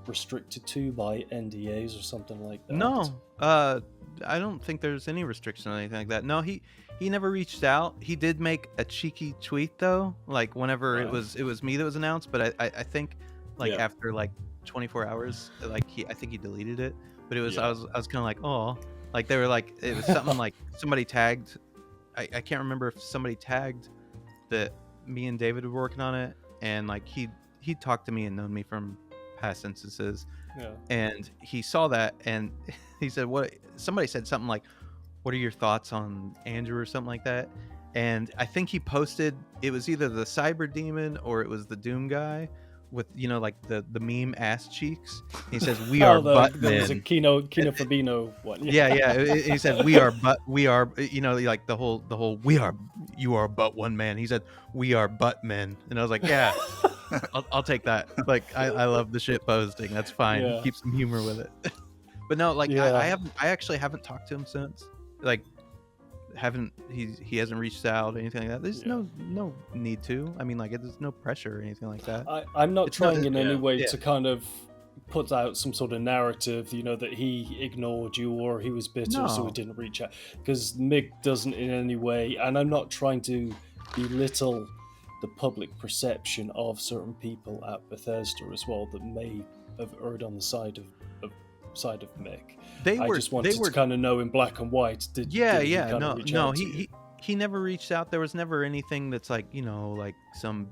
restricted to by NDAs or something like that? No, I don't think there's any restriction or anything like that. No, he never reached out. He did make a cheeky tweet though, like whenever it was me that was announced. But I think like Yeah. after like 24 hours, like I think he deleted it. But it was Yeah. I was kind of like, oh, like they were like, it was something like somebody tagged. I can't remember if somebody tagged that me and David were working on it, and like he talked to me and known me from past instances. Yeah. And he saw that and he said, what, somebody said something like, what are your thoughts on Andrew or something like that? And I think he posted, it was either the Cyber Demon or it was the Doom guy with, you know, like the meme ass cheeks. He says, we are butt There was a men. Kino Fabino one. Yeah. He said, we are, you know, like the whole, you are but one man. He said, we are butt men. And I was like, yeah, I'll take that. Like, I love the shit posting. That's fine. Yeah. Keep some humor with it. But no, like, Yeah. I actually haven't talked to him since. Like, he hasn't reached out or anything like that. There's Yeah. no need to. I mean, like, there's no pressure or anything like that. I'm not It's not- trying in any yeah. way Yeah. to kind of put out some sort of narrative, you know, that he ignored you or he was bitter, so No. he didn't reach out. Because Mick doesn't in any way, and I'm not trying to belittle the public perception of certain people at Bethesda as well that may have erred on the side of Mick. I just wanted to kind of know in black and white. Did he kind of reach out to you? He never reached out. There was never anything that's like, you know, like some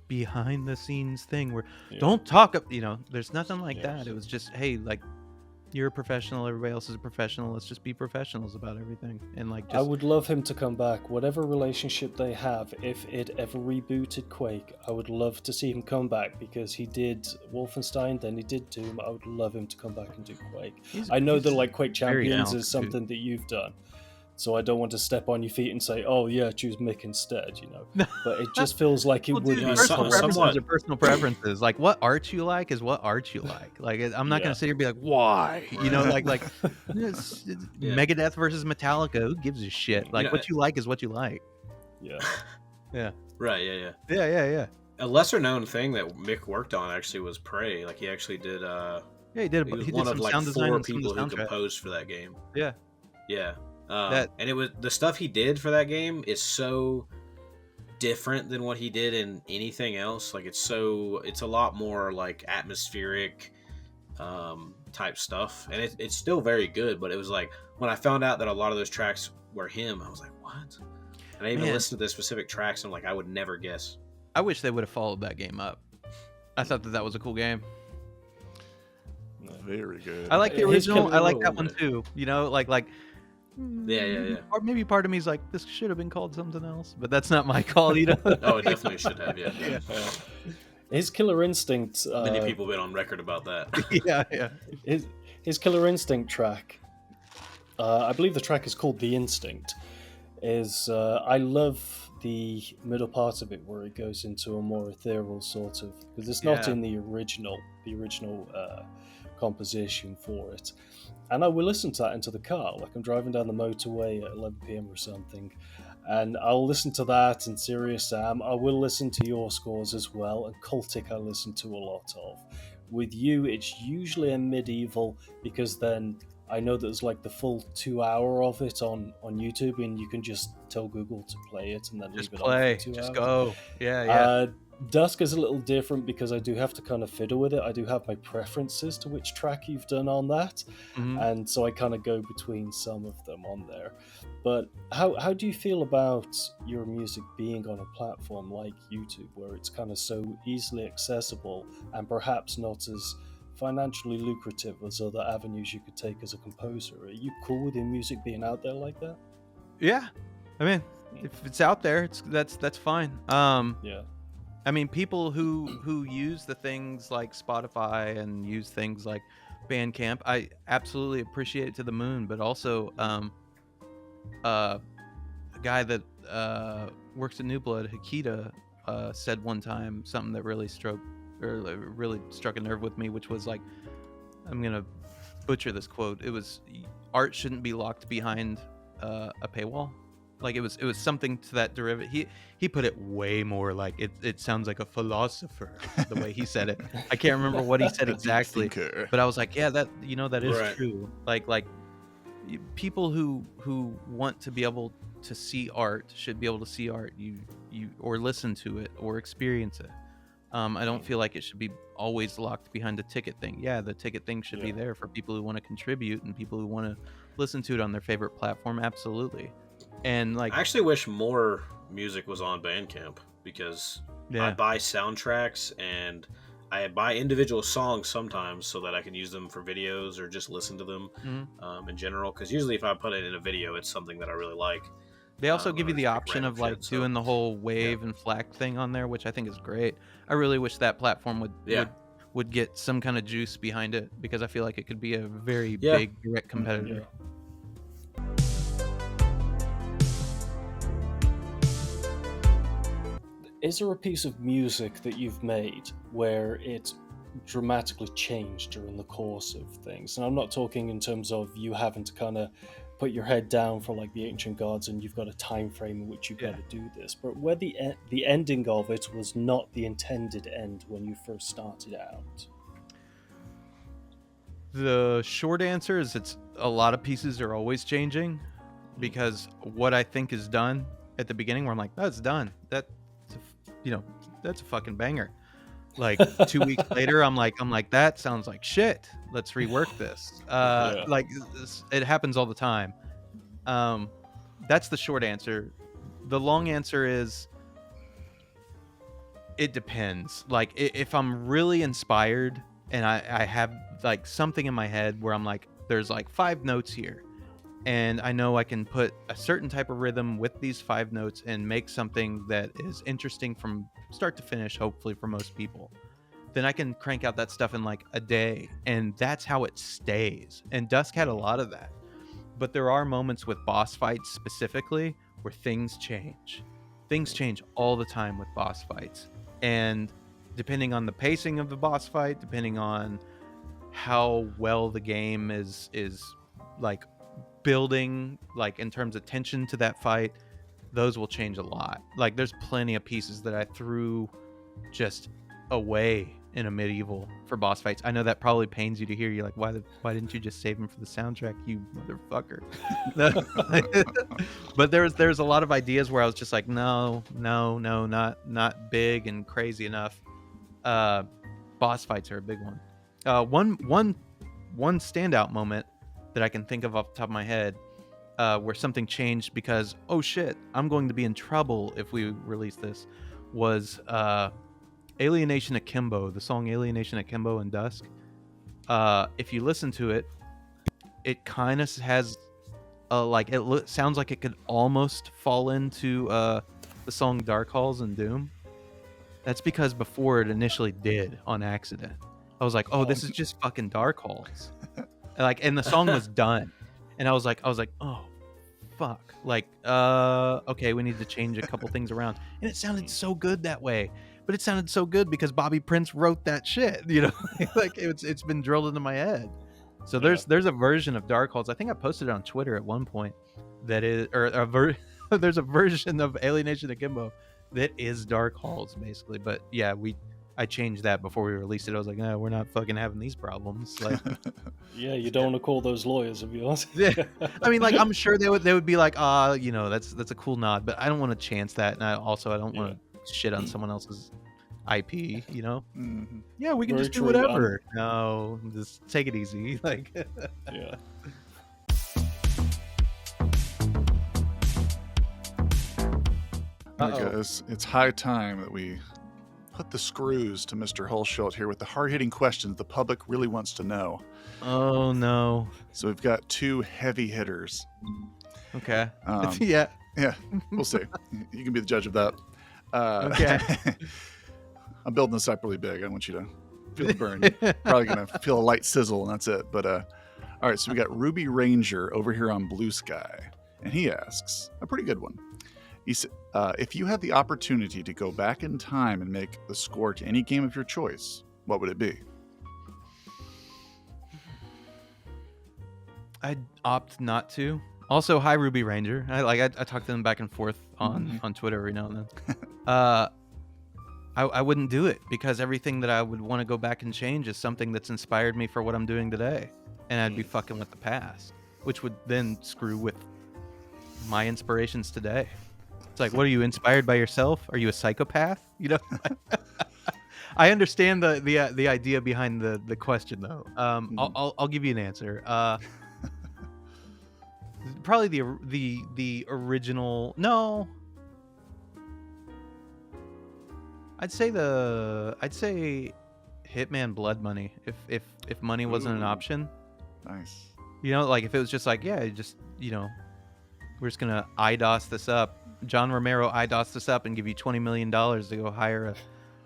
behind the scenes thing where Yeah. don't talk, you know, there's nothing like Yes. that. It was just, hey, like, you're a professional, everybody else is a professional, let's just be professionals about everything. And like, I just would love him to come back. Whatever relationship they have, if it ever rebooted Quake, I would love to see him come back because he did Wolfenstein, then he did Doom. I would love him to come back and do Quake. I know that like Quake very Champions down is to something that you've done, so I don't want to step on your feet and say, "Oh yeah, choose Mick instead," you know. But it just feels like it Well, would dude, be some- personal so- preferences somewhat. are personal preferences. Like, what art you like is what art you like. Like, I'm not Yeah. gonna sit here and be like, why? You know, like it's Yeah. Megadeth versus Metallica. Who gives a shit? Like, know, what you like is what you like. Yeah. Yeah. Right. Yeah. Yeah. A lesser known thing that Mick worked on actually was Prey. Like he actually did. Yeah, he did. He was He did one some of like sound design 4 and some of the people who soundtrack. composed for that game. Yeah. Yeah. That- And it was the stuff he did for that game is so different than what he did in anything else. Like it's a lot more like atmospheric type stuff, and it's still very good. But it was like when I found out that a lot of those tracks were him, I was like, what? And I even Man. listened to the specific tracks, and I'm like, I would never guess. I wish they would have followed that game up. I thought that was a cool game. Very good. I like the His original. I like killer that one moment. too. You know, like Yeah. Or maybe part of me is like, this should have been called something else, but that's not my call. You know. Oh, it definitely should have. Yeah. Yeah. His Killer Instinct. Many people have been on record about that. yeah. His Killer Instinct track, I believe the track is called The Instinct, is I love the middle part of it where it goes into a more ethereal sort of, because it's not Yeah. in the original composition for it. And I will listen to that into the car, like I'm driving down the motorway at 11 p.m. or something, and I'll listen to that and Serious Sam. I will listen to your scores as well, and Cultic I listen to a lot of. With you, it's usually a medieval, because then I know that there's like the full 2 hour of it on YouTube, and you can just tell Google to play it and then Just leave play, it on for 2 just hours. go. Yeah. Dusk is a little different because I do have to kind of fiddle with it. I do have my preferences to which track you've done on that, and so I kind of go between some of them on there. But how do you feel about your music being on a platform like YouTube, where it's kind of so easily accessible and perhaps not as financially lucrative as other avenues you could take as a composer? Are you cool with your music being out there like that? Yeah. I mean, if it's out there, that's fine. Yeah. I mean, people who use the things like Spotify and use things like Bandcamp, I absolutely appreciate it to the moon. But also, a guy that works at New Blood, Hikita, said one time something that really struck a nerve with me, which was like, I'm gonna butcher this quote. It was, art shouldn't be locked behind a paywall. Like it was something to that derivative. He put it way more like it sounds like a philosopher the way he said it. I can't remember what he said exactly, but I was like, yeah, that that is Right. true. Like people who want to be able to see art should be able to see art. You or listen to it or experience it. I don't feel like it should be always locked behind a ticket thing. Yeah, the ticket thing should be there for people who want to contribute and people who want to listen to it on their favorite platform. Absolutely. And like, I actually wish more music was on Bandcamp, because I buy soundtracks and I buy individual songs sometimes so that I can use them for videos or just listen to them in general. Because usually if I put it in a video, it's something that I really like. They also give you the like option of random like shit, doing the whole wave and FLAC thing on there, which I think is great. I really wish that platform would get some kind of juice behind it, because I feel like it could be a very big direct competitor. Is there a piece of music that you've made where it dramatically changed during the course of things? And I'm not talking in terms of you having to kind of put your head down for like the ancient gods and you've got a time frame in which you've got to do this, but where the ending of it was not the intended end when you first started out. The short answer is it's a lot of pieces are always changing, because what I think is done at the beginning, where I'm like, that's done, that's a fucking banger. Like 2 weeks later, I'm like, that sounds like shit. Let's rework this. Like it happens all the time. That's the short answer. The long answer is it depends. Like if I'm really inspired and I have like something in my head where I'm like, there's like 5 notes here, and I know I can put a certain type of rhythm with these 5 notes and make something that is interesting from start to finish, hopefully for most people, then I can crank out that stuff in like a day, and that's how it stays. And Dusk had a lot of that. But there are moments with boss fights specifically where things change. Things change all the time with boss fights. And depending on the pacing of the boss fight, depending on how well the game is like building, like in terms of tension to that fight, those will change a lot. Like there's plenty of pieces that I threw just away in a medieval for boss fights. I know that probably pains you to hear. You're like, why didn't you just save them for the soundtrack, you motherfucker? But there's a lot of ideas where I was just like, no, not big and crazy enough. Boss fights are a big one. One standout moment that I can think of off the top of my head, where something changed because, oh shit, I'm going to be in trouble if we release this, was Alienation Akimbo, the song Alienation Akimbo in Dusk. If you listen to it, it kind of has sounds like it could almost fall into the song Dark Halls in Doom. That's because before it initially did on accident. I was like, oh, this is just fucking Dark Halls. And the song was done. And I was like, oh, fuck. Okay, we need to change a couple things around. And it sounded so good that way. but it sounded so good because Bobby Prince wrote that shit. You know, like it's been drilled into my head. So there's a version of Darkholds. I think I posted it on Twitter at one point. That is, or there's a version of Alienation Akimbo that is Darkholds basically. But yeah, I changed that before we released it. I was like, no, we're not fucking having these problems. Like, Yeah, you don't want to call those lawyers, to be honest. yeah. I mean, like, I'm sure they would be like, you know, that's a cool nod, but I don't want to chance that, and I don't want to shit on someone else's IP, you know? Mhm. Yeah, we can Very just do true. whatever. No, just take it easy. Like, Yeah. All right, guys, it's high time that we put the screws to Mr. Hulshult here with the hard-hitting questions the public really wants to know. oh no. So we've got 2 heavy hitters. Okay. Yeah, Yeah. we'll see. You can be the judge of that. Okay. I'm building this up really big. I want you to feel the burn. You're probably going to feel a light sizzle, and that's it. But all right, so we got Ruby Ranger over here on Blue Sky, and he asks a pretty good one. He said, if you had the opportunity to go back in time and make the score to any game of your choice, what would it be? I'd opt not to. Also, hi Ruby Ranger. I talk to them back and forth on Twitter every now and then. I wouldn't do it because everything that I would want to go back and change is something that's inspired me for what I'm doing today, and I'd be fucking with the past, which would then screw with my inspirations today. It's like, what, are you inspired by yourself? Are you a psychopath? You know. I understand the idea behind the question though. I'll give you an answer. Probably the original. No, I'd say Hitman Blood Money. If money wasn't an option. Nice. You know, like if it was just like, yeah, just, you know, we're just gonna IDOS this up. John Romero IDOS this up and give you $20 million to go hire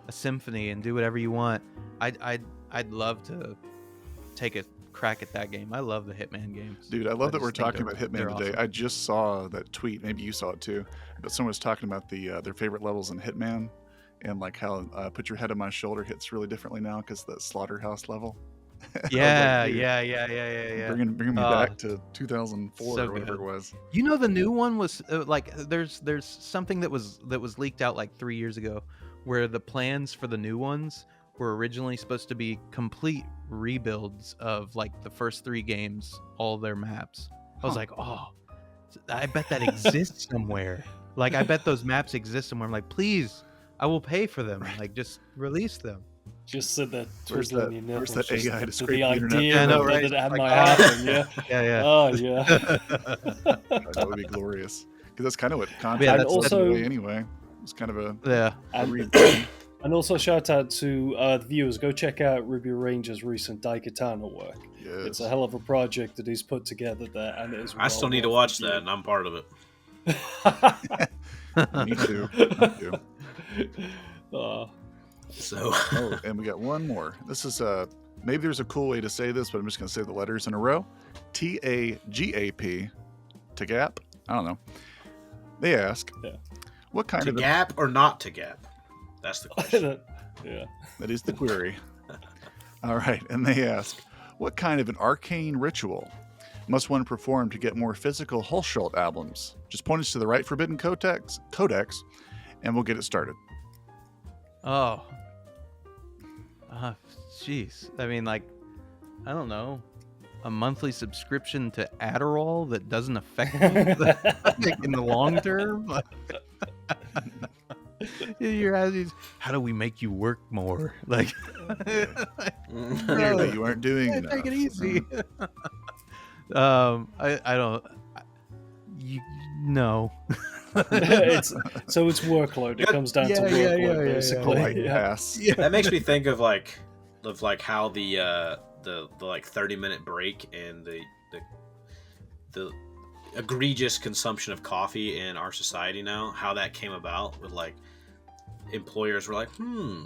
a symphony and do whatever you want. I'd love to take a crack at that game. I love the Hitman games. Dude, I love that we're just think talking about Hitman today. awesome. I just saw that tweet. Maybe you saw it too. But someone was talking about their favorite levels in Hitman and like how Put Your Head on My Shoulder hits really differently now because the Slaughterhouse level. Yeah, Like, dude, yeah. Bringing me back to 2004 so or whatever good. it was. You know, the new one was like there's something that was leaked out like 3 years ago, where the plans for the new ones were originally supposed to be complete rebuilds of like the first 3 games, all their maps. I was like, oh, I bet that exists somewhere. Like, I bet those maps exist somewhere. I'm like, please, I will pay for them. Like, just release them. Just sit there Where's twiddling that- your nipples. where's that just AI to for scrape the the internet? idea Yeah, I know, of right? that it Like, might oh. happen, yeah. Yeah. Oh, yeah. That would be glorious. Because that's kind of what content Yeah, And that's also- anyway. It's kind of a Yeah. And, and also shout out to the viewers. Go check out Ruby Ranger's recent Daikatana work. yes. It's a hell of a project that he's put together there, and it is. I still need to watch that, and I'm part of it. Me too. Me too. So Oh, and we got one more. This is maybe there's a cool way to say this, but I'm just going to say the letters in a row. TAGAP. TAGAP? I don't know. They ask, Yeah. what kind to of gap or not to gap? That's the question. Yeah. that is the query. All right, and they ask, what kind of an arcane ritual must one perform to get more physical Hulshult albums? Just point us to the right Forbidden Codex, and we'll get it started. Oh. Jeez. I mean, like, I don't know. A monthly subscription to Adderall that doesn't affect me like, in the long term? You're asking, how do we make you work more? Like, Clearly, you aren't doing enough. take it easy. I don't. No. it's workload. It comes down to workload, basically. Polite Yeah. pass. That makes me think of how the like 30-minute break and the egregious consumption of coffee in our society now, how that came about with like employers were like,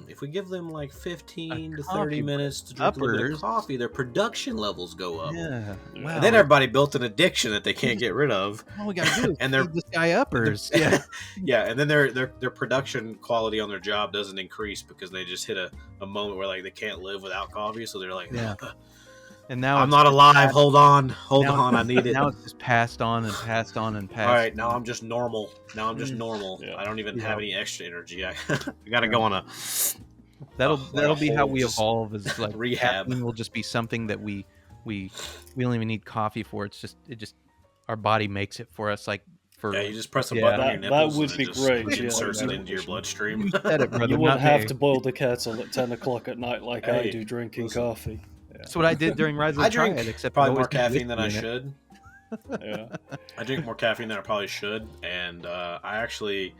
if we give them like 15 to 30 coffee minutes to drink a little bit of uppers. coffee, their production levels go up. Yeah. Wow. And then everybody built an addiction that they can't get rid of. All we gotta do is And feed this guy uppers. Yeah. yeah, and then their production quality on their job doesn't increase because they just hit a moment where like they can't live without coffee, so they're like, Yeah. And now I'm it's not just alive. passed- Hold on, now- I need it. Now it's just passed on and passed on and passed. All right, now I'm just normal. Now I'm just Mm. normal. Yeah. I don't even Yeah. have any extra energy. I gotta go on a That'll be how whole we just evolve. Is like rehab. caffeine will just be something that we don't even need coffee for. It just our body makes it for us. Like for Yeah, you just press a Yeah. button on your That nipples would and be it just great, yeah, inserts it yeah. into your bloodstream. you said it, brother. You wouldn't not have me. to boil the kettle at 10 o'clock at night like I Hey, do drinking listen. coffee. That's what I did during Rise of I the drink Triad, except probably it more always had caffeine than I whiskey in it. should. Yeah. I drink more caffeine than I probably should, and I actually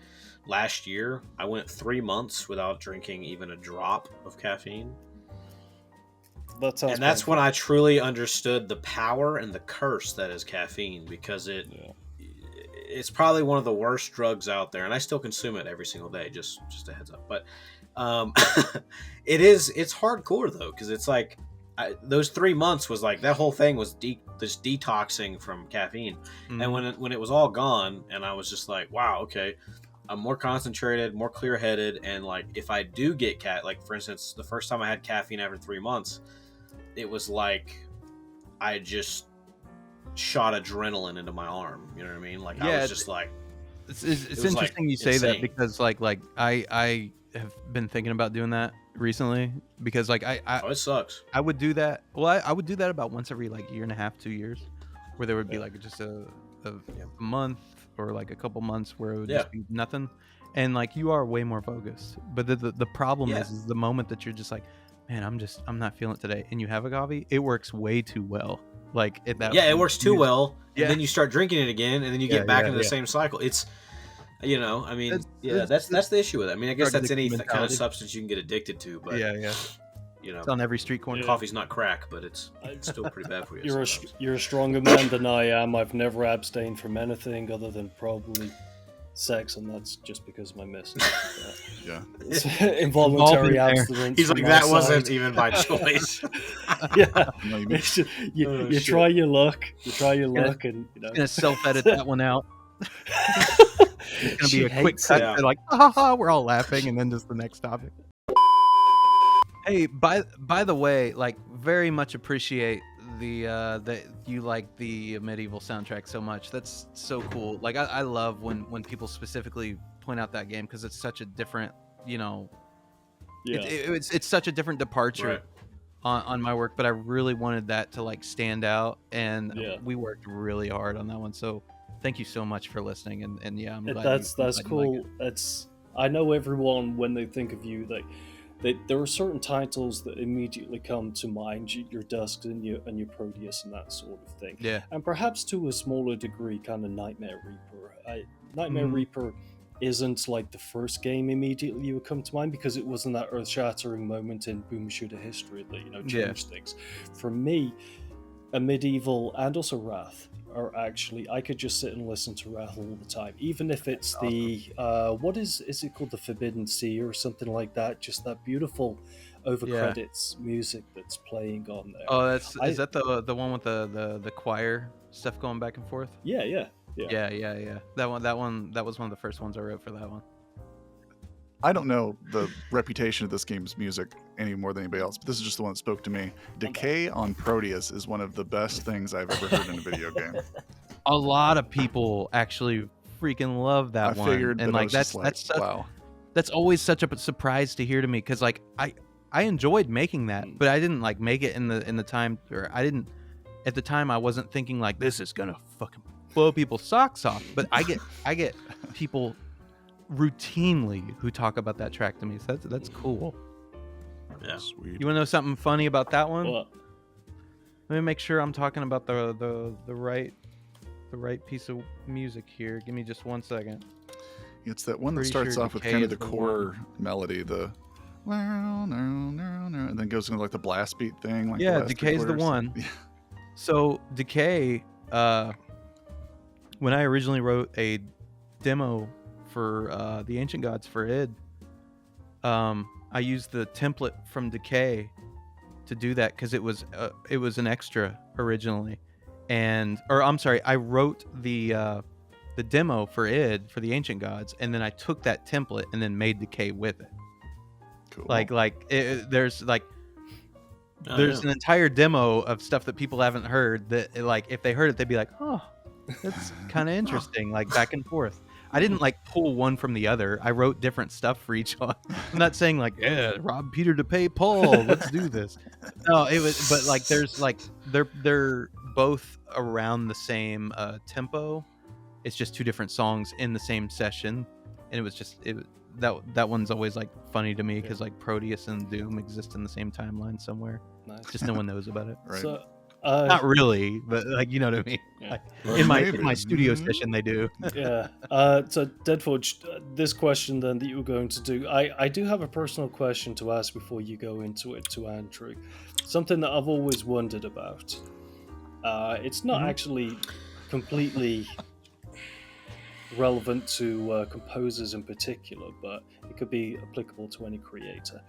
last year I went 3 months without drinking even a drop of caffeine, That sounds and that's painful. when I truly understood the power and the curse that is caffeine, because it's probably one of the worst drugs out there, and I still consume it every single day. Just a heads up, but it's hardcore though, because it's like those 3 months was like that whole thing was this detoxing from caffeine. Mhm. And when it was all gone, and I was just like, wow, okay, I'm more concentrated, more clear-headed, and like if I do get like for instance, the first time I had caffeine after 3 months, it was like I just shot adrenaline into my arm. You know what I mean? Like I Yeah, was just like, It's was, interesting like, you say that, insane. because like I have been thinking about doing that recently, because like oh, it sucks. I would do that. Well, I would do that about once every like year and a half, 2 years, where there would be like just a month or like a couple months where it would just be nothing, and like you are way more focused. But the problem is the moment that you're just like, man, I'm not feeling it today, and you have a coffee, it works way too well. Like at that Yeah, it point, works too well. Yeah. And then you start drinking it again, and then you Yeah, get back yeah, into the yeah. same cycle. It's, I mean, It's- that's the issue with it. I mean, I guess drug that's any addiction kind of mentality. substance you can get addicted to, but yeah, it's on every street corner. Yeah. coffee's not crack, but it's still pretty bad for you. sometimes. You're a stronger man than I am. I've never abstained from anything other than probably sex, and that's just because of my missus. Yeah. It's Involved involuntary in there. abstinence. He's from like, my that side. wasn't even by choice. Yeah. No, you It's just- you Oh, you shit. try your luck. You try your Gonna- luck, and Gonna self-edit that one out. It's gonna She be a quick hates cut. it. They're like, ha ha, we're all laughing, and then just the next topic. Hey, by the way, like, very much appreciate that you like the medieval soundtrack so much. That's so cool. Like, I love when people specifically point out that game, because it's such a different, Yeah. it's such a different departure. Right. On my work, but I really wanted that to like stand out, and Yeah. we worked really hard on that one. So thank you so much for listening, and yeah, I'm glad That's glad you like cool. it. It's I know everyone, when they think of you, there are certain titles that immediately come to mind: your Dusk and your Proteus and that sort of thing. Yeah, And perhaps to a smaller degree, kind of Nightmare Reaper. Nightmare Mhm. Reaper isn't like the first game immediately you would come to mind, because it wasn't that earth-shattering moment in boom shooter history that Yeah. changed things. For me, a Medieval and also Wrath are actually, I could just sit and listen to Wrath all the time, even if it's the what is it called, the Forbidden Sea or something like that. Just that beautiful over Yeah. credits music that's playing on there. Oh, I- is that the one with the choir stuff going back and forth? Yeah. Yeah. That was one of the first ones I wrote for that one. I don't know the reputation of this game's music any more than anybody else, but this is just the one that spoke to me. Decay on Proteus is one of the best things I've ever heard in a video game. A lot of people actually freaking love that I one, figured, and but I like was just that's such, wow. that's always such a surprise to hear to me, because like I enjoyed making that, but I didn't like make it in the time, or I didn't at the time. I wasn't thinking like this is gonna fucking blow people's socks off. But I get people routinely who talk about that track to me. So that's cool. Yeah. Sweet. You want to know something funny about that one? Well, Let me make sure I'm talking about the right piece of music here. Give me just 1 second. It's that one that Pretty starts sure off with Decay kind of is the the core melody, and then goes into like the blast beat thing. Like the Yeah, last three Decay's the quarters. one. Yeah. So Decay, when I originally wrote a demo for the Ancient Gods for id, I used the template from Decay to do that because it was an extra originally, I wrote the demo for id for the Ancient Gods, and then I took that template and then made Decay with it. Cool. There's Oh, there's yeah. an entire demo of stuff that people haven't heard that like if they heard it they'd be like, oh, that's kind of interesting, like back and forth. I didn't like pull one from the other. I wrote different stuff for each one. I'm not saying like, yeah, rob Peter to pay Paul, let's do this. No, it was, but like there's like they're both around the same tempo. It's just two different songs in the same session, and it was that one's always like funny to me because like Proteus and Doom exist in the same timeline somewhere. Nice. Just no one knows about it. Right. So, Not really, but like you know what I mean. Yeah. Like, Well, in maybe. my studio session, they do. yeah. So Deadforge, this question then that you were going to do, I do have a personal question to ask before you go into it to Andrew. Something that I've always wondered about. It's not actually completely relevant to composers in particular, but it could be applicable to any creator.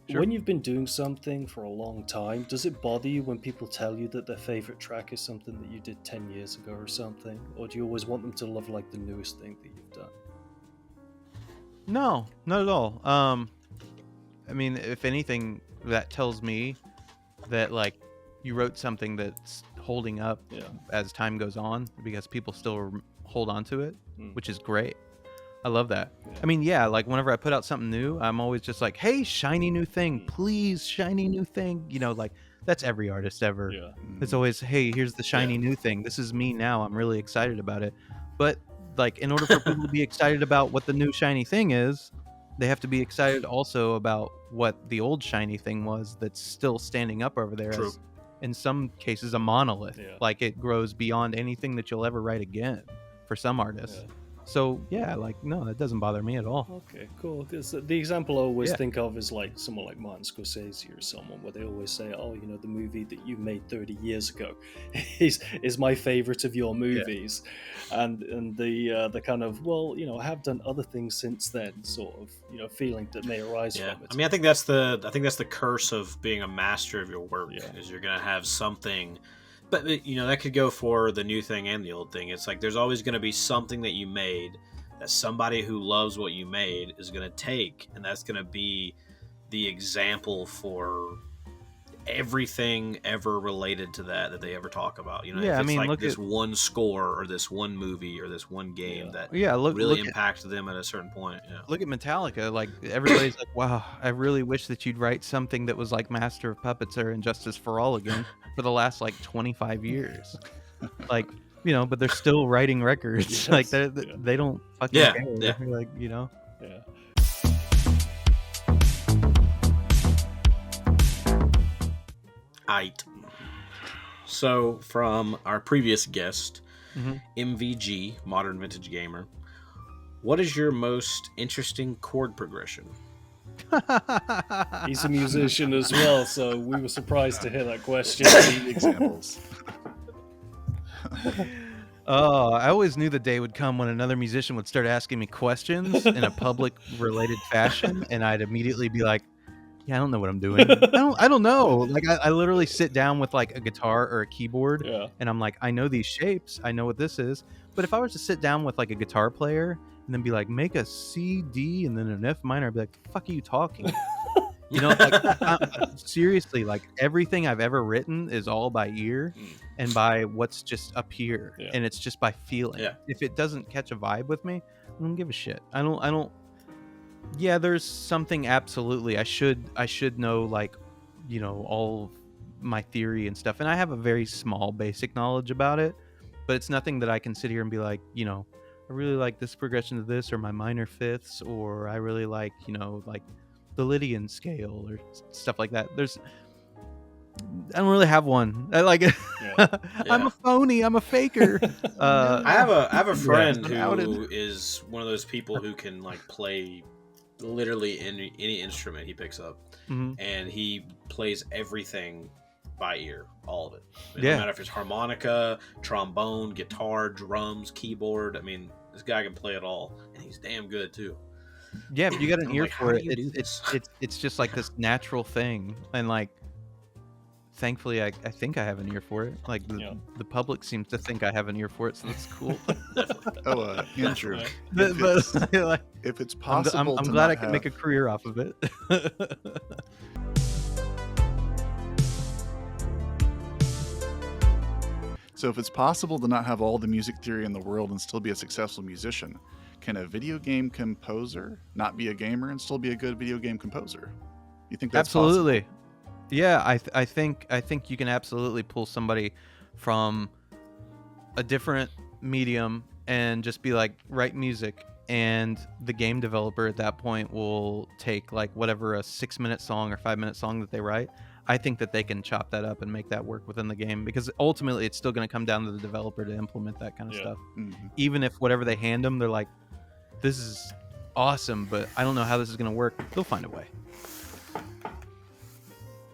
Sure. When you've been doing something for a long time, does it bother you when people tell you that their favorite track is something that you did 10 years ago or something? Or do you always want them to love like the newest thing that you've done? No, not at all. I mean, if anything, that tells me that like you wrote something that's holding up as time goes on because people still hold on to it, which is great. I love that. Yeah. I mean, yeah, like whenever I put out something new, I'm always just like, hey, shiny new thing, please, shiny new thing. You know, like that's every artist ever. Yeah. It's always, hey, here's the shiny new thing. This is me now. I'm really excited about it. But like, in order for people to be excited about what the new shiny thing is, they have to be excited also about what the old shiny thing was that's still standing up over there. True. As, in some cases, a monolith. Yeah. Like it grows beyond anything that you'll ever write again for some artists. Yeah. So yeah, like no, that doesn't bother me at all. Okay, cool. Because the example I always Yeah. think of is like someone like Martin Scorsese or someone where they always say, "Oh, you know, the movie that you made 30 years ago is my favorite of your movies," and the kind of, well, you know, I have done other things since then, sort of, you know, feeling that may arise Yeah, from it. I mean, I think that's the curse of being a master of your work. Yeah. Is you're gonna have something, but you know that could go for the new thing and the old thing. It's like there's always gonna be something that you made that somebody who loves what you made is gonna take, and that's gonna be the example for everything ever related to that they ever talk about. You know, Yeah, if I it's mean, like look this at- one score or this one movie or this one game that Yeah, really look at, impacted them at a certain point. Yeah. look at Metallica. Like everybody's like, wow, I really wish that you'd write something that was like Master of Puppets or Injustice for All again for the last like 25 years. Like, you know, but they're still writing records. Yes, Like yeah. they don't fucking Yeah, care. yeah. They're like, you know. Yeah. Aight. So, from our previous guest, Mhm. MVG, Modern Vintage Gamer, what is your most interesting chord progression? He's a musician as well, so we were surprised to hear that question. Examples. Oh, I always knew the day would come when another musician would start asking me questions in a public related fashion, and I'd immediately be like, yeah, I don't know what I'm doing. I don't know. Like I literally sit down with like a guitar or a keyboard Yeah. and I'm like, I know these shapes, I know what this is. But if I was to sit down with like a guitar player and then be like, make a C, D, and then an F minor, I'd be like, the fuck are you talking about? You know, like seriously, like everything I've ever written is all by ear and by what's just up here, Yeah. and it's just by feeling. Yeah. If it doesn't catch a vibe with me, I don't give a shit. I don't. Yeah, there's something absolutely. I should know, like, you know, all of my theory and stuff, and I have a very small basic knowledge about it, but it's nothing that I can sit here and be like, you know, I really like this progression of this, or my minor fifths, or I really like, you know, like the Lydian scale or stuff like that. I don't really have one. I like it. Yeah. I'm a phoney. I'm a faker. I have a friend I'm outed. who is one of those people who can like play literally any instrument he picks up, Mhm. and he plays everything by ear, all of it. Yeah. No matter if it's harmonica, trombone, guitar, drums, keyboard. I mean, this guy can play it all, and he's damn good too. Yeah, if you got an I'm ear like, how for do it, you do this? it's just like this natural thing, and like thankfully I think I have an ear for it. Like the public seems to think I have an ear for it, so that's cool. Oh, Andrew, but like, if it's I'm possible to glad not I can make a have- career off of it. So if it's possible to not have all the music theory in the world and still be a successful musician, can a video game composer not be a gamer and still be a good video game composer? You think that's Absolutely. possible? Yeah, I think you can absolutely pull somebody from a different medium and just be like, write music, and the game developer at that point will take like whatever a 6-minute song or 5-minute song that they write. I think that they can chop that up and make that work within the game, because ultimately it's still going to come down to the developer to implement that kind of stuff. Mhm. Even if whatever they hand them, they're like, this is awesome, but I don't know how this is going to work. They'll find a way.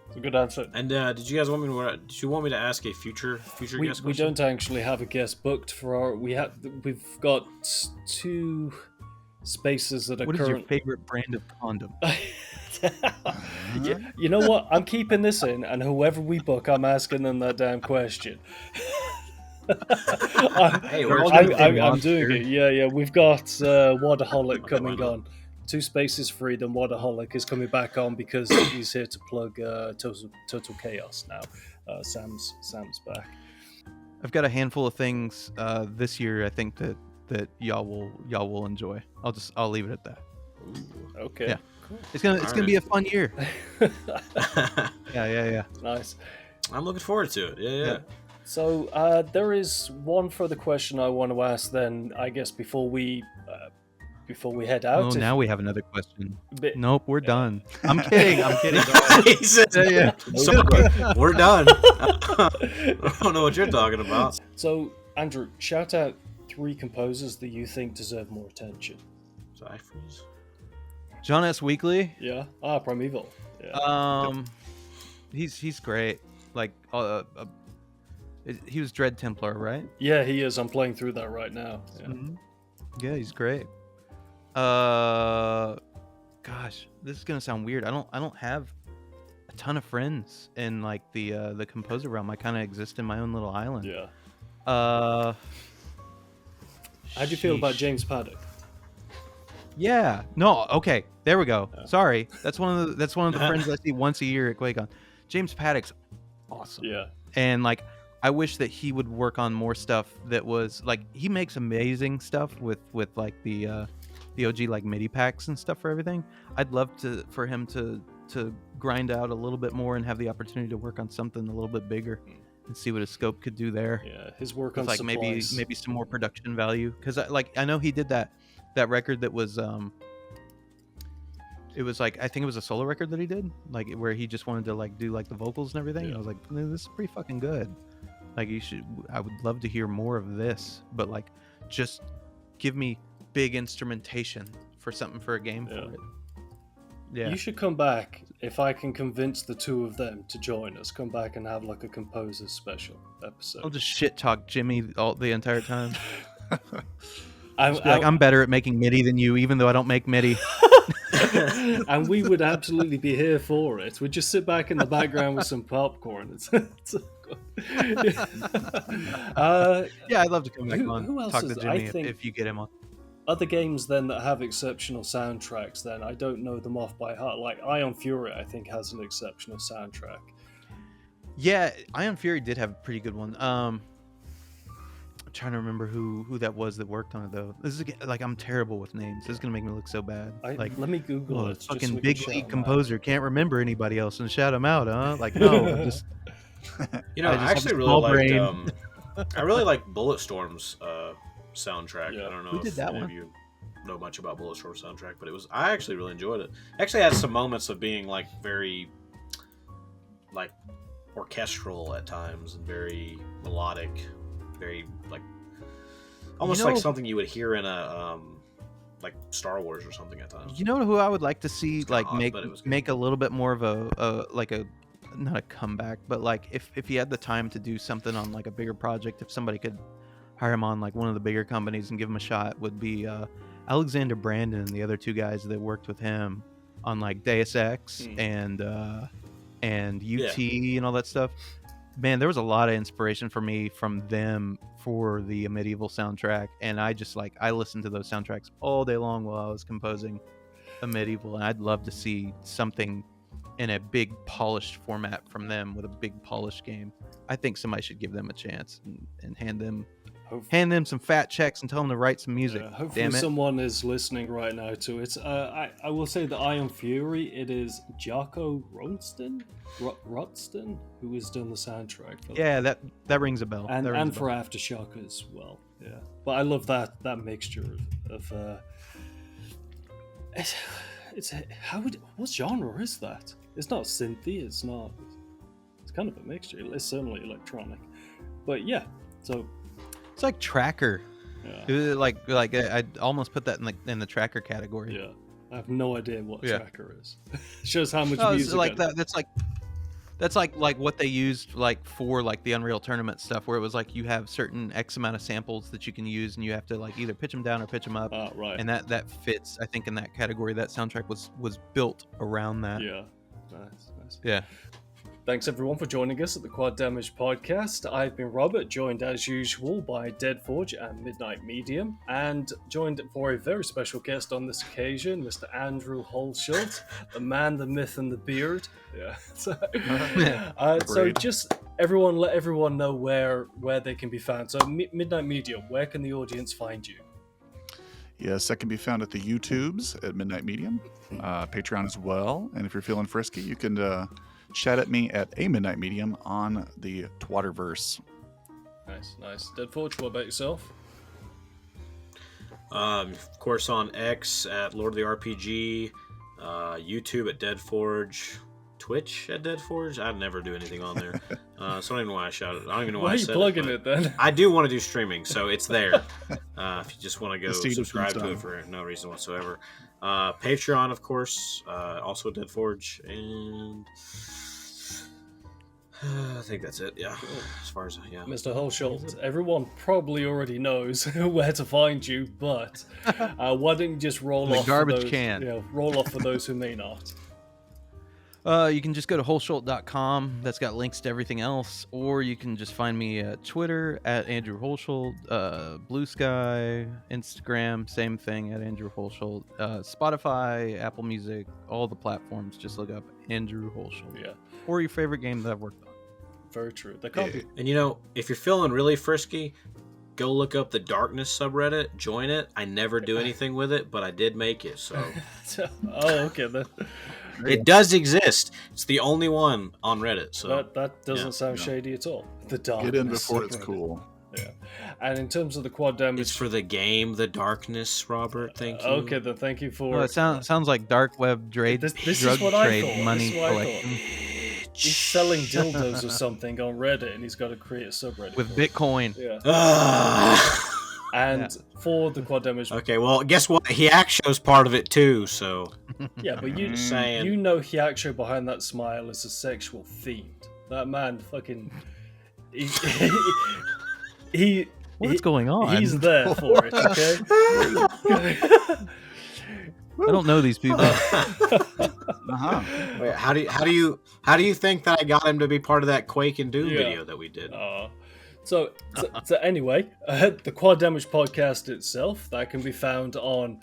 It's a good answer. And did you guys want me to? Did you want me to ask a future guest We question? don't actually have a guest booked for our. We've got 2 spaces that are What is your current. favorite brand of condom? Yeah, you know what? I'm keeping this in, and whoever we book, I'm asking them that damn question. Hey, we're I'm doing it. Yeah. We've got Waterholic coming why not? on. 2 spaces free. Then Waterholic is coming back on because he's here to plug Total Chaos now. Sam's back. I've got a handful of things this year. I think that y'all will enjoy. I'll leave it at that. Okay. Yeah. It's gonna be a fun year. Yeah. Nice. I'm looking forward to it. Yeah. So there is one further question I want to ask. Then I guess before we head out. Oh, now we have another question. But- Nope, we're done. I'm kidding. Go ahead. He said, Yeah. So, we're done. I don't know what you're talking about. So Andrew, shout out 3 composers that you think deserve more attention. So I freeze. John S. Weekly. Yeah. Primeval. Yeah. He's great. Like he was Dread Templar, right? Yeah, he is. I'm playing through that right now. Yeah. Mhm. Yeah, he's great. Gosh, this is gonna sound weird. I don't have a ton of friends in like the composer realm. I kind of exist in my own little island. Yeah. How How do you feel about James Paddock? Yeah. No. Okay. There we go. Yeah. Sorry. That's one of the friends I see once a year at QuakeCon. James Paddock's awesome. Yeah. And like, I wish that he would work on more stuff that was like, he makes amazing stuff with like the OG like MIDI packs and stuff for everything. I'd love for him to grind out a little bit more and have the opportunity to work on something a little bit bigger and see what his scope could do there. Yeah. His work With on like supplies. maybe some more production value, because I know he did that record that was it was like, I think it was a solo record that he did, like where he just wanted to like do like the vocals and everything. Yeah. I was like, this is pretty fucking good. Like I would love to hear more of this, but like just give me big instrumentation for something for a game Yeah. for it. Yeah. You should come back if I can convince the 2 of them to join us. Come back and have like a composer's special episode. I'll just shit talk Jimmy the entire time. I'm, Just be like, I'm better at making MIDI than you, even though I don't make MIDI. and we would absolutely be here for it. We'd just sit back in the background with some popcorn. Yeah, I'd love to come back Who on, else talk is- to I Jimmy think- if you get him on. Other games then that have exceptional soundtracks, then I don't know them off by heart. Like Ion Fury, I think has an exceptional soundtrack. Yeah, Ion Fury did have a pretty good one. I'm trying to remember who that was that worked on it though. This is like, I'm terrible with names. This is gonna make me look so bad. Like, Let me Google oh, it. just so fucking we can big shout league them out. composer can't remember anybody else and shout him out, huh? Like, no, just You know, I I, just have actually a really small liked. brain. I really like Bulletstorm's soundtrack. Yeah. I don't know Who if did that any one? of you know much about Bulletstorm's soundtrack, but I actually really enjoyed it. Actually, had some moments of being like very like orchestral at times and very melodic, very like almost like something you would hear in a like Star Wars or something at times. You know who I would like to see It's like kinda odd, but it was good. make a little bit more of a like a, not a comeback, but like if he had the time to do something on like a bigger project, if somebody could hire him on like one of the bigger companies and give him a shot, would be Alexander Brandon and the other two guys that worked with him on like Deus Ex and UT and all that stuff. Man, there was a lot of inspiration for me from them for the medieval soundtrack, and I listened to those soundtracks all day long while I was composing a medieval, and I'd love to see something in a big polished format from them with a big polished game. I think somebody should give them a chance and hand them some fat checks and tell them to write some music. Hopefully someone is listening right now to it. I will say that Iron Fury, it is Jaco Rutston who is doing the soundtrack for that rings a bell. And for Aftershock as well. Yeah. But I love that mixture of what genre is that? It's not synthy, it's kind of a mixture. It's certainly electronic. But yeah, so it's like Tracker. Yeah. Like I'd almost put that in the Tracker category. Yeah. I have no idea what Tracker is. Shows how much music. Like that. That's like what they used like for like the Unreal Tournament stuff, where it was like you have certain X amount of samples that you can use, and you have to like either pitch them down or pitch them up. Right. And that fits, I think, in that category. That soundtrack was built around that. Yeah. Nice. Yeah. Thanks everyone for joining us at the Quad Damage Podcast. I've been Robert, joined as usual by Deadforge and Midnight Medium, and joined for a very special guest on this occasion, Mr. Andrew Hulshult, the man, the myth, and the beard. Yeah. So just let everyone know where they can be found. So Midnight Medium, where can the audience find you? Yes, that can be found at the YouTubes at Midnight Medium, Patreon as well. And if you're feeling frisky, you can chat at me at a Midnight Medium on the Twatterverse. Nice. Deadforge, what about yourself? Of course, on X at Lord of the RPG, YouTube at Deadforge, Twitch at Deadforge. I'd never do anything on there, so I don't even know why I shouted. I don't even know why I said it. Why are you plugging it then? I do want to do streaming, so it's there. If you just want to go subscribe to it for no reason whatsoever. Patreon, of course, also Deadforge, and I think that's it. Yeah, as far as Mr. Hulshult, everyone probably already knows where to find you, but why don't you just roll off garbage can? Roll off for those who may not. You can just go to Hulshult.com. That's got links to everything else. Or you can just find me at Twitter at Andrew Hulshult, Blue Sky, Instagram, same thing at Andrew Hulshult, Spotify, Apple Music, all the platforms. Just look up Andrew Hulshult. Yeah. Or your favorite game that I've worked on. Very true. And if you're feeling really frisky, go look up the Darkness subreddit, join it. I never do anything with it, but I did make it, so. Okay. It does exist. It's the only one on Reddit. So that doesn't sound shady at all. The Darkness. Get in before it's cool. Yeah. And in terms of the Quad Damage, it's for the game, The Darkness, Robert. Thank you. Okay, then thank you for. Well, it sounds like dark web trade, this drug is trade, money collection. He's selling dildos or something on Reddit, and he's got to create a subreddit with Bitcoin. Yeah. And for the Quad Damage. Okay, well, guess what? Hyaksho's part of it too, so. Yeah, but you know Hyaksho behind that smile is a sexual fiend. That man fucking. What's going on? He's there for it, okay? I don't know these people. Wait, how do you think that I got him to be part of that Quake and Doom video that we did? So anyway, the Quad Damage Podcast itself, that can be found on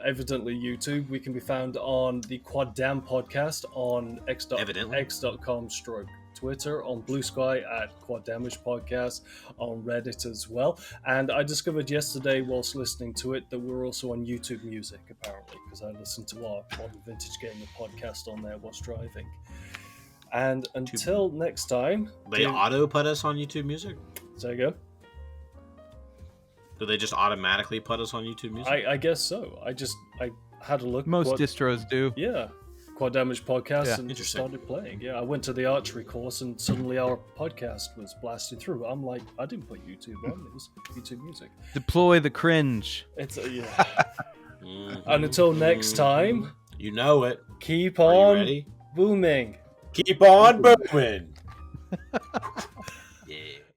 evidently YouTube. We can be found on the Quad Dam Podcast on x.com/Twitter, on Blue Sky at Quad Damage Podcast, on Reddit as well. And I discovered yesterday whilst listening to it that we're also on YouTube Music, apparently, because I listened to our Modern Vintage Gamer podcast on there whilst driving. And until next time... They auto-put us on YouTube Music? There you go. Do they just automatically put us on YouTube Music? I guess so. I had a look. Most distros do. Yeah. Quad Damage Podcast and just started playing. Yeah, I went to the archery course and suddenly our podcast was blasted through. I'm like, I didn't put YouTube on. It was YouTube Music. Deploy the cringe. It's And until next time... You know it. Keep on booming. Keep on booming.